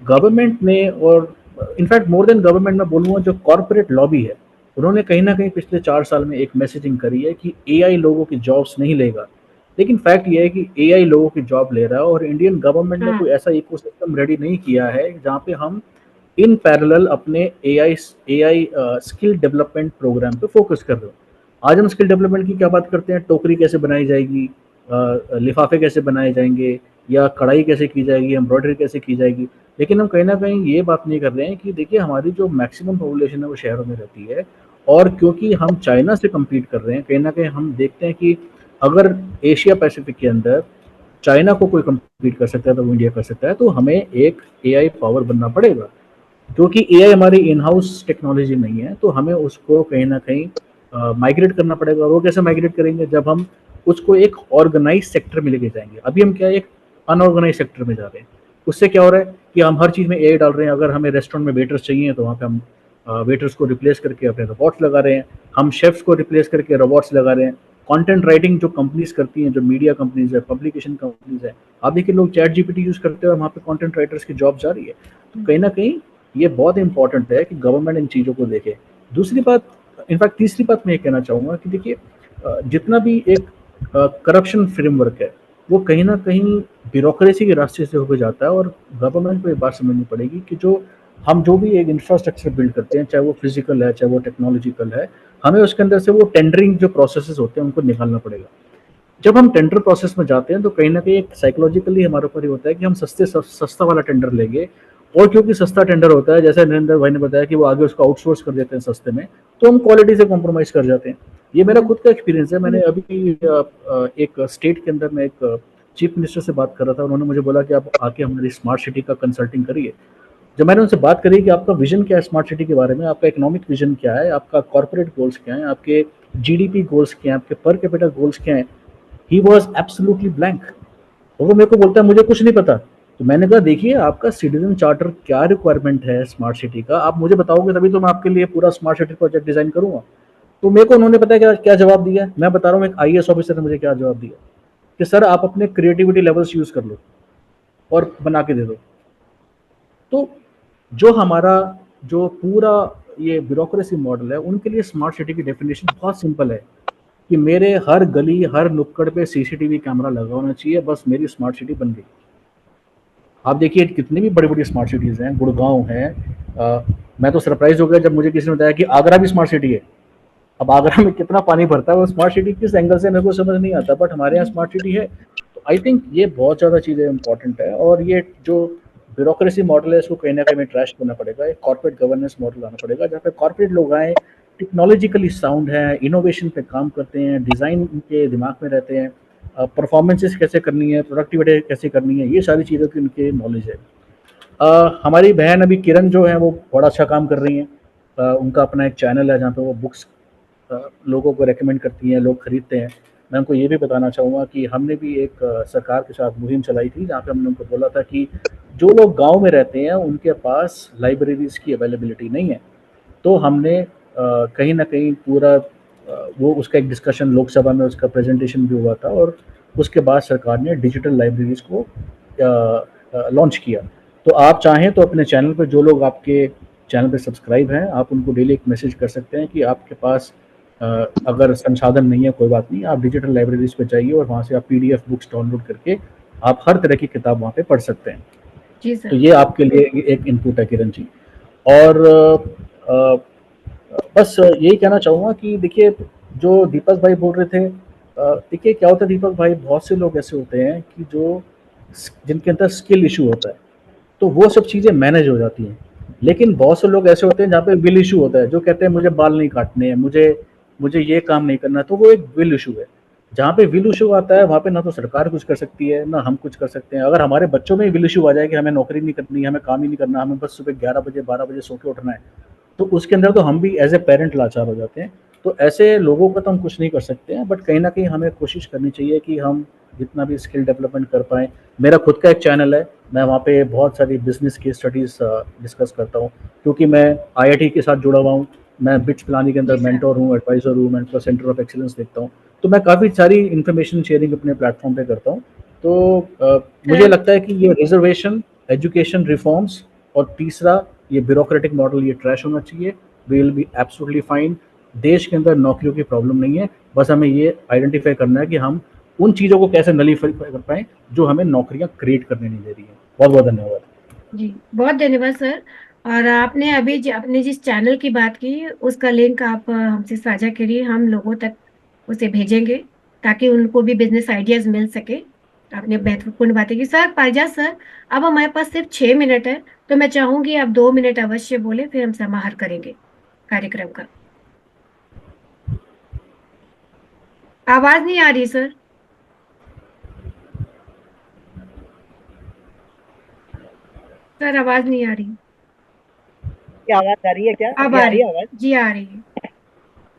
Speaker 7: गवर्नमेंट ने, और इनफैक्ट मोर देन गवर्नमेंट में बोलूँगा, जो कॉर्पोरेट लॉबी है, उन्होंने कहीं ना कहीं पिछले 4 साल में एक मैसेजिंग करी है कि एआई लोगों की जॉब्स नहीं लेगा। लेकिन फैक्ट ये है कि एआई लोगों की जॉब ले रहा है और इंडियन गवर्नमेंट ने कोई ऐसा इकोसिस्टम रेडी नहीं किया है जहाँ पे हम इन पैरेलल अपने एआई स्किल डेवलपमेंट प्रोग्राम पे फोकस कर रहे हो। आज हम स्किल डेवलपमेंट की क्या बात करते हैं? टोकरी कैसे बनाई जाएगी, लिफाफे कैसे बनाए जाएंगे, या कढ़ाई कैसे की जाएगी, एम्ब्रॉयडरी कैसे की जाएगी। लेकिन हम कहीं ना कहीं ये बात नहीं कर रहे हैं कि देखिए हमारी जो मैक्सिमम पॉपुलेशन है वो शहरों में रहती है, और क्योंकि हम चाइना से कम्पीट कर रहे हैं, कहीं ना कहीं हम देखते हैं कि अगर एशिया पैसिफिक के अंदर चाइना को कोई कम्पीट कर सकता है तो वो इंडिया कर सकता है। तो हमें एक एआई पावर बनना पड़ेगा, क्योंकि एआई हमारी इन हाउस टेक्नोलॉजी नहीं है, तो हमें उसको कहीं ना कहीं माइग्रेट करना पड़ेगा। और वो कैसे माइग्रेट करेंगे? जब हम उसको एक ऑर्गेनाइज सेक्टर में लेके जाएंगे। अभी हम क्या एक अनऑर्गेनाइज सेक्टर में जा रहे हैं। उससे क्या हो रहा है कि हम हर चीज़ में एआई डाल रहे हैं। अगर हमें रेस्टोरेंट में वेटर्स चाहिए तो वहाँ पे हम वेटर्स को रिप्लेस करके अपने रोबोट्स लगा रहे हैं। हम शेफ्स को रिप्लेस करके रोबोट्स लगा रहे हैं। कंटेंट राइटिंग जो कंपनीज करती हैं, जो मीडिया कंपनीज है, पब्लिकेशन कंपनीज है, आप देखिए लोग चैट जीपीटी यूज करते हैं और वहाँ पे कंटेंट राइटर्स की जॉब जा रही है। तो कहीं ना कहीं ये बहुत इंपॉर्टेंट है कि गवर्नमेंट इन चीज़ों को देखे। दूसरी बात, इनफैक्ट तीसरी बात मैं ये कहना चाहूँगा कि देखिए जितना भी एक करप्शन फ्रेमवर्क है वो कहीं ना कहीं ब्यूरोक्रेसी के रास्ते से होकर जाता है। और गवर्नमेंट को ये बात समझनी पड़ेगी कि जो भी एक इंफ्रास्ट्रक्चर बिल्ड करते हैं, चाहे वो फिजिकल है चाहे वो टेक्नोलॉजिकल है, हमें उसके अंदर से वो टेंडरिंग जो प्रोसेसेस होते हैं उनको निकालना पड़ेगा। जब हम टेंडर प्रोसेस में जाते हैं तो कहीं ना कहीं एक साइकोलॉजिकली हमारे ऊपर ये होता है कि हम सस्ता वाला टेंडर लेंगे। और क्योंकि सस्ता टेंडर होता है, जैसे नरेंद्र भाई ने बताया कि वो आगे उसको आउटसोर्स कर देते हैं सस्ते में, तो हम क्वालिटी से कॉम्प्रोमाइज कर जाते हैं। ये मेरा खुद का एक्सपीरियंस है। मैंने अभी एक स्टेट के अंदर में एक चीफ मिनिस्टर से बात कर रहा था। उन्होंने मुझे बोला कि आप आके हमारी स्मार्ट सिटी का कंसल्टिंग करिए। जब मैंने उनसे बात करी कि आपका विजन क्या है स्मार्ट सिटी के बारे में, आपका इकोनॉमिक विजन क्या है, आपका कॉर्पोरेट गोल्स क्या है, आपके जीडीपी गोल्स क्या है, आपके पर कैपिटल गोल्स क्या है, ही वॉज एब्सोल्युटली ब्लैंक। और वो मेरे को बोलता है मुझे कुछ नहीं पता। तो मैंने कहा देखिए आपका सिटीजन चार्टर क्या रिक्वायरमेंट है स्मार्ट सिटी का, आप मुझे बताओगे तभी तो मैं आपके लिए पूरा स्मार्ट सिटी प्रोजेक्ट डिजाइन करूंगा। तो मेरे को उन्होंने पता है क्या क्या जवाब दिया है? मैं बता रहा हूँ, एक आईएएस ऑफिसर ने मुझे क्या जवाब दिया कि सर आप अपने क्रिएटिविटी लेवल्स यूज कर लो और बना के दे दो। तो जो हमारा जो पूरा ये ब्यूरोक्रेसी मॉडल है उनके लिए स्मार्ट सिटी की डेफिनेशन बहुत सिंपल है कि मेरे हर गली हर नुक्कड़ पे सीसीटीवी कैमरा लगा होना चाहिए, बस मेरी स्मार्ट सिटी बन गई। आप देखिए कितनी भी बड़ी बड़ी स्मार्ट सिटीज़ हैं, गुड़गांव है। मैं तो सरप्राइज हो गया जब मुझे किसी ने बताया कि आगरा भी स्मार्ट सिटी है। अब आगरा में कितना पानी भरता है, वो स्मार्ट सिटी किस एंगल से मेरे को समझ नहीं आता, बट हमारे यहाँ स्मार्ट सिटी है। तो आई थिंक ये बहुत ज़्यादा चीज़ें इंपॉर्टेंट है। और ये जो ब्यूरोक्रेसी मॉडल है इसको कहीं ना कहीं हमें ट्रैश करना पड़ेगा। एक कॉर्पोरेट गवर्नेंस मॉडल लाना पड़ेगा जहाँ पे कॉर्पोरेट लोग आए, टेक्नोलॉजिकली साउंड है, इनोवेशन पे काम करते हैं, डिज़ाइन उनके दिमाग में रहते हैं, परफॉर्मेंसेस कैसे करनी है, प्रोडक्टिविटी कैसे करनी है, ये सारी चीज़ों की उनके नॉलेज है। हमारी बहन अभी किरण जो है वो बड़ा अच्छा काम कर रही हैं। उनका अपना एक चैनल है जहाँ पे वो बुक्स लोगों को रेकमेंड करती हैं, लोग खरीदते हैं। मैं उनको ये भी बताना चाहूँगा कि हमने भी एक सरकार के साथ मुहिम चलाई थी जहाँ पे हमने उनको बोला था कि जो लोग गांव में रहते हैं उनके पास लाइब्रेरीज की अवेलेबिलिटी नहीं है। तो हमने कहीं ना कहीं पूरा वो उसका एक डिस्कशन लोकसभा में उसका प्रेजेंटेशन भी हुआ था और उसके बाद सरकार ने डिजिटल लाइब्रेरीज को लॉन्च किया। तो आप चाहें तो अपने चैनल पर जो लोग आपके चैनल पर सब्सक्राइब हैं आप उनको डेली एक मैसेज कर सकते हैं कि आपके पास अगर संसाधन नहीं है कोई बात नहीं, आप डिजिटल लाइब्रेरीज पे जाइए और वहाँ से आप पीडीएफ बुक्स डाउनलोड करके आप हर तरह की किताब वहाँ पे पढ़ सकते हैं।
Speaker 1: जी सर।
Speaker 7: तो ये आपके लिए एक इनपुट है किरण जी। और बस यही कहना चाहूँगा कि देखिए जो दीपक भाई बोल रहे थे, देखिए क्या होता है दीपक भाई, बहुत से लोग ऐसे होते हैं कि जो जिनके अंदर स्किल इशू होता है तो वो सब चीज़ें मैनेज हो जाती हैं। लेकिन बहुत से लोग ऐसे होते हैं जहाँ पे विल इशू होता है, जो कहते हैं मुझे बाल नहीं काटने हैं, मुझे मुझे ये काम नहीं करना, तो वो एक विल इशू है। जहाँ पे विल इशू आता है वहाँ पे ना तो सरकार कुछ कर सकती है ना हम कुछ कर सकते हैं। अगर हमारे बच्चों में विल इशू आ जाए कि हमें नौकरी नहीं करनी, हमें काम ही नहीं करना, हमें बस सुबह 11 बजे 12 बजे सो के उठना है, तो उसके अंदर तो हम भी एज ए पेरेंट लाचार हो जाते हैं। तो ऐसे लोगों का तो हम कुछ नहीं कर सकते हैं, बट कहीं ना कहीं हमें कोशिश करनी चाहिए कि हम जितना भी स्किल डेवलपमेंट कर पाएँ। मेरा खुद का एक चैनल है, मैं वहाँ पे बहुत सारी बिजनेस की स्टडीज़ डिस्कस करता हूँ क्योंकि मैं आईआईटी के साथ जुड़ा हुआ हूँ। मैं बिट्स पिलानी के अंदर मेंटोर हूँ, एडवाइज़र हूँ, मैं सेंटर ऑफ एक्सीलेंस देखता हूँ। तो मैं काफ़ी सारी इन्फॉर्मेशन शेयरिंग अपने प्लेटफॉर्म पे करता हूँ। तो मुझे लगता है कि ये रिजर्वेशन, एजुकेशन रिफॉर्म्स और तीसरा ये ब्यूरोक्रेटिक मॉडल ये ट्रैश होना चाहिए। We will be absolutely fine. देश के अंदर नौकरियों की प्रॉब्लम नहीं है, बस हमें ये आइडेंटिफाई करना है कि हम उन चीज़ों को कैसे नलीफाई कर पाएँ जो हमें नौकरियां क्रिएट करने नहीं दे रही है। बहुत बहुत धन्यवाद
Speaker 1: जी, बहुत धन्यवाद सर। और आपने अभी आपने जिस चैनल की बात की उसका लिंक आप हमसे साझा करिए, हम लोगों तक उसे भेजेंगे ताकि उनको भी बिजनेस आइडियाज मिल सके। आपने महत्वपूर्ण बातें की सर। पारिजात सर, अब हमारे पास सिर्फ 6 मिनट है, तो मैं चाहूंगी आप 2 मिनट अवश्य बोले, फिर हम समाप्त करेंगे कार्यक्रम का। आवाज नहीं आ रही सर। सर आवाज नहीं आ रही।
Speaker 4: क्या आवाज आ रही है? क्या
Speaker 1: अब
Speaker 4: अभी
Speaker 1: आ
Speaker 4: आ रही
Speaker 1: रही
Speaker 4: है आवाज?
Speaker 1: जी, आ रही है।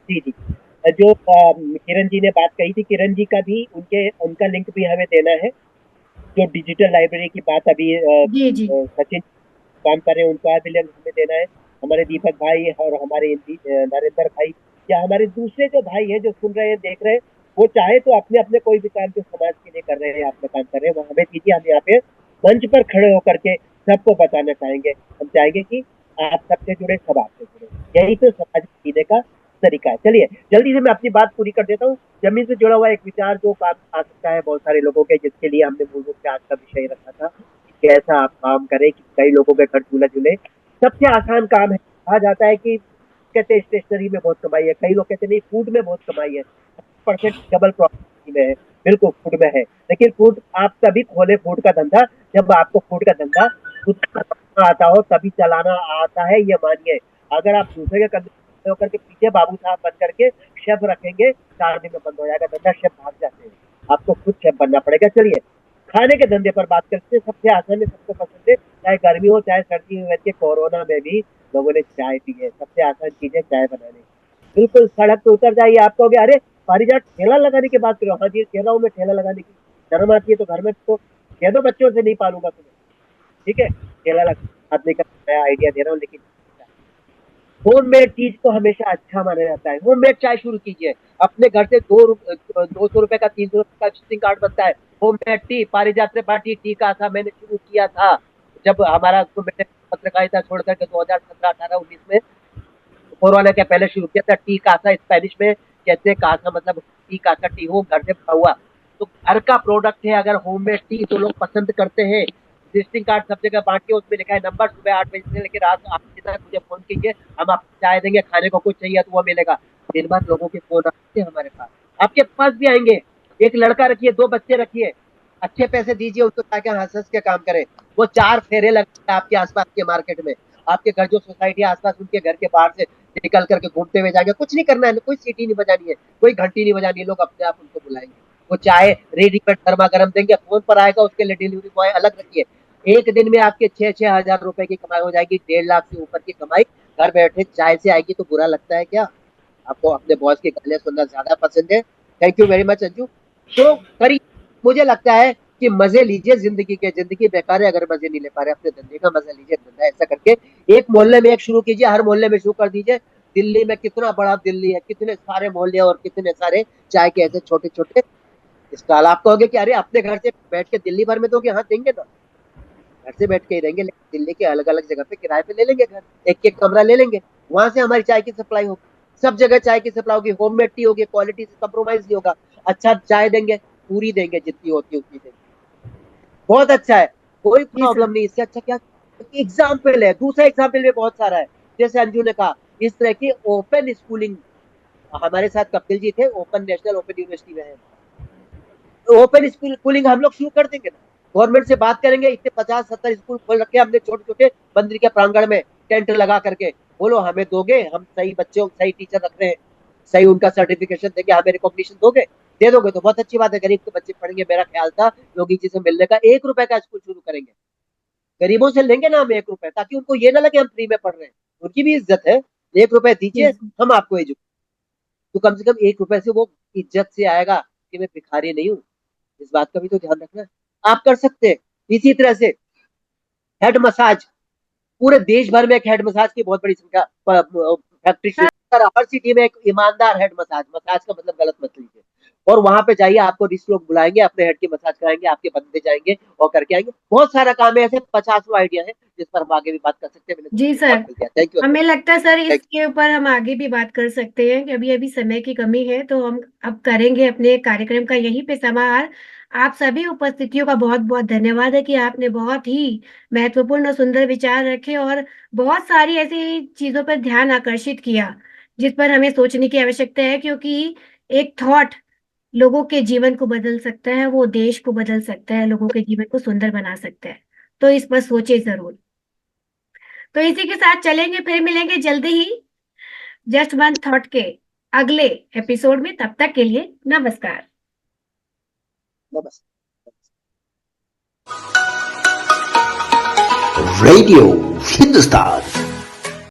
Speaker 4: जी जी। जो किरण जी ने बात कही थी, किरण जी का भी उनका लिंक भी हमें देना है। जो डिजिटल लाइब्रेरी की बात अभी
Speaker 1: जी जी
Speaker 4: सचिन काम कर रहे हैं, उनका भी लिंक हमें देना है। हमारे दीपक भाई और हमारे नरेंद्र भाई या हमारे दूसरे जो भाई हैं जो सुन रहे हैं, देख रहे हैं, वो चाहे तो अपने अपने कोई भी काम जो समाज के लिए कर रहे हैं, अपना काम कर रहे हैं, वो हमें दीजिए। हम यहाँ पे मंच पर खड़े होकर के सबको बताना चाहेंगे। हम चाहेंगे कि आप सबसे जुड़े, सब आपसे जुड़े। यही तो समाज जीने का तरीका है। चलिए जल्दी से मैं अपनी बात पूरी कर देता हूँ। जमीन से जुड़ा हुआ एक विचार जो काम आ सकता है बहुत सारे लोगों के, जिसके लिए हमने मूल रूप से आज का विषय रखा था कि कैसा आप काम करें कि कई लोगों के घर चूल्हा जुले। सबसे आसान काम है, कहा जाता है कि कहते हैं स्टेशनरी में बहुत कमाई है, कई लोग कहते नहीं फूड में बहुत कमाई है। परसेंट डबल प्रॉफिट में है, बिल्कुल फूड में है। लेकिन फूड आप तभी खोले फूड का धंधा जब आपको फूड का धंधा खुद करना आता हो, तभी चलाना आता है, ये मानिए। अगर आप दूसरे के कंधे होकर के पीछे बाबू साहब बन करके शेफ रखेंगे, 4 दिन में बंद हो जाएगा धंधा, शेफ भाग जाते हैं। आपको खुद शेफ बनना पड़ेगा। चलिए खाने के धंधे पर बात करते हैं। सबसे आसान है, सबको पसंद है, चाहे गर्मी हो चाहे सर्दी हो। वैसे कोरोना में भी लोगों ने चाय पी है। सबसे आसान चीज है चाय बनाने। बिल्कुल सड़क पे उतर जाइए, आप कहोगे अरे पारिजात ठेला लगाने की बात करो। हाँ जी, कह रहा हूँ मैं ठेला लगाने की। शर्म आती है तो घर में तो कह दो बच्चों से नहीं पालूंगा तुम्हें, ठीक है। ठेला लगाने का मैं आइडिया दे रहा हूँ। लेकिन होममेड चीज को हमेशा अच्छा माना जाता है। होममेड चाय शुरू कीजिए अपने घर से। 200 रुपए का 300 रुपए का विजिटिंग कार्ड बनता है। होममेड टी, पारिजात त्रिपाठी टी का था, मैंने शुरू किया था जब हमारा मैंने पत्रकारिता छोड़ करके 2017, 18, 19 में कोरोना के पहले शुरू किया था। टी कासा स्पेनिश में कहते हैं, कासा मतलब टी कासा टी हो, घर से बना हुआ। तो घर का प्रोडक्ट है अगर होममेड टी, तो लोग पसंद करते हैं। विजिटिंग कार्ड सब जगह बांट के उसमें लिखा है नंबर सुबह 8 बजे से लेकर रात 8 बजे तक मुझे फोन कीजिए, हम आपको चाय देंगे, खाने को कुछ चाहिए तो वो मिलेगा। दिन भर लोगों के फोन आते हैं हमारे पास, आपके पास भी आएंगे। एक लड़का रखिए, 2 बच्चे रखिए, अच्छे पैसे दीजिए उसको ताकि हंस हंस के काम करे। वो 4 फेरे लगते हैं आपके आसपास के मार्केट में। आपके घर जो सोसाइटी आसपास, उनके घर के बाहर से निकल करके घूमते हुए जाएंगे। कुछ नहीं करना है, कोई सीटी नहीं बजानी है, कोई घंटी नहीं बजानी है, लोग अपने आप उनको बुलाएंगे। वो चाय रेडीमेड गर्मा गर्म देंगे, फोन पर आएगा, उसके लिए डिलीवरी बॉय अलग रखिए। एक दिन में आपके 6,000 रुपए की कमाई हो जाएगी, 1.5 लाख से ऊपर की कमाई घर बैठे चाय से आएगी। तो बुरा लगता है क्या? आपको अपने बॉस के गालियां सुनना ज्यादा पसंद है? Thank you very much Anju. तो करिए, मुझे लगता है कि मजे लीजिए जिंदगी के। जिंदगी बेकार है अगर मजे नहीं ले पा रहे, अपने धंधे का मजा लीजिए। धंधा ऐसा करके एक मोहल्ले में एक शुरू कीजिए, हर मोहल्ले में शुरू कर दीजिए। दिल्ली में कितना बड़ा दिल्ली है, कितने सारे मोहल्ले और कितने सारे चाय के ऐसे छोटे छोटे स्टॉल। आप कहोगे कि अरे अपने घर से बैठ के दिल्ली भर में दोगे? हाँ देंगे ना, घर से बैठ के ही रहेंगे, लेकिन दिल्ली के अलग अलग जगह पे किराए पे ले लेंगे घर, एक एक कमरा ले लेंगे। वहां से हमारी चाय की सप्लाई होगी, सब जगह चाय की सप्लाई होगी। होममेड टी होगी, क्वालिटी से कम्प्रोमाइज नहीं होगा। अच्छा चाय देंगे, पूरी देंगे, जितनी होती है उतनी देंगे। बहुत अच्छा है, कोई
Speaker 1: जी
Speaker 4: प्रॉब्लम
Speaker 1: सर।
Speaker 4: नहीं। इससे अच्छा क्या एग्जाम्पल है? दूसरा एग्जाम्पल भी बहुत सारा है। जैसे अंजू ने कहा, इस तरह की ओपन स्कूलिंग, हमारे साथ कपिल जी थे, ओपन नेशनल ओपन यूनिवर्सिटी में है। ओपन स्कूलिंग हम लोग शुरू कर देंगे ना, गवर्नमेंट से बात करेंगे। इतने 50-70 स्कूल खोल रखे हमने छोटे छोटे मंदिर के प्रांगण में, टेंट लगा करके। बोलो हमें दोगे, हम सही बच्चों सही टीचर रख रहे हैं, सही उनका सर्टिफिकेशन देंगे, हमें रिकॉग्निशन दोगे? दे दोगे तो बहुत अच्छी बात है, गरीब के बच्चे पढ़ेंगे। मेरा ख्याल था योगी जी से मिलने का, 1 रुपए का स्कूल शुरू करेंगे। गरीबों से लेंगे ना हम 1 रुपए, ताकि उनको ये ना लगे हम फ्री में पढ़ रहे हैं। उनकी भी इज्जत है। 1 रुपए
Speaker 1: जी
Speaker 4: दीजिए, हम आपको एजुकेट, तो कम से कम 1 रुपए से वो इज्जत से आएगा कि मैं भिखारी नहीं हूँ। इस बात का भी तो ध्यान रखना है। आप कर सकते हैं इसी तरह से। हेड मसाज, पूरे देश भर में एक हेड मसाज की बहुत बड़ी संख्या फैक्ट्री शुरू, हर सिटी में एक ईमानदार हेड मसाज, मसाज का मतलब गलत मत लीजिए। और वहां पे जाइए, आपको 20 लोग बुलाएंगे, अपने हेड की मसाज कराएंगे, आपके बंदे जाएंगे और करके आएंगे। बहुत सारा काम है, ऐसे 50 आइडिया है जिस पर हम आगे भी बात कर सकते हैं। मैंने
Speaker 1: जी सर,
Speaker 4: बहुत मिल गया। Thank you.
Speaker 1: हमें लगता है सर इसके ऊपर हम आगे भी बात कर सकते हैं कि अभी अभी समय की कमी है, तो हम अब करेंगे अपने कार्यक्रम का यहीं पे समाहार। आप सभी उपस्थितियों का बहुत बहुत धन्यवाद है कि आपने बहुत ही महत्वपूर्ण और सुंदर विचार रखे और बहुत सारी ऐसी चीजों पर ध्यान आकर्षित किया जिस पर हमें सोचने की आवश्यकता है, क्योंकि एक थॉट लोगों के जीवन को बदल सकता है, वो देश को बदल सकता है, लोगों के जीवन को सुंदर बना सकता है। तो इस पर सोचे जरूर। तो इसी के साथ चलेंगे, फिर मिलेंगे जल्दी ही जस्ट वन थॉट के अगले एपिसोड में। तब तक के लिए नमस्कार।
Speaker 4: नमस्ते।
Speaker 8: रेडियो हिंदुस्तान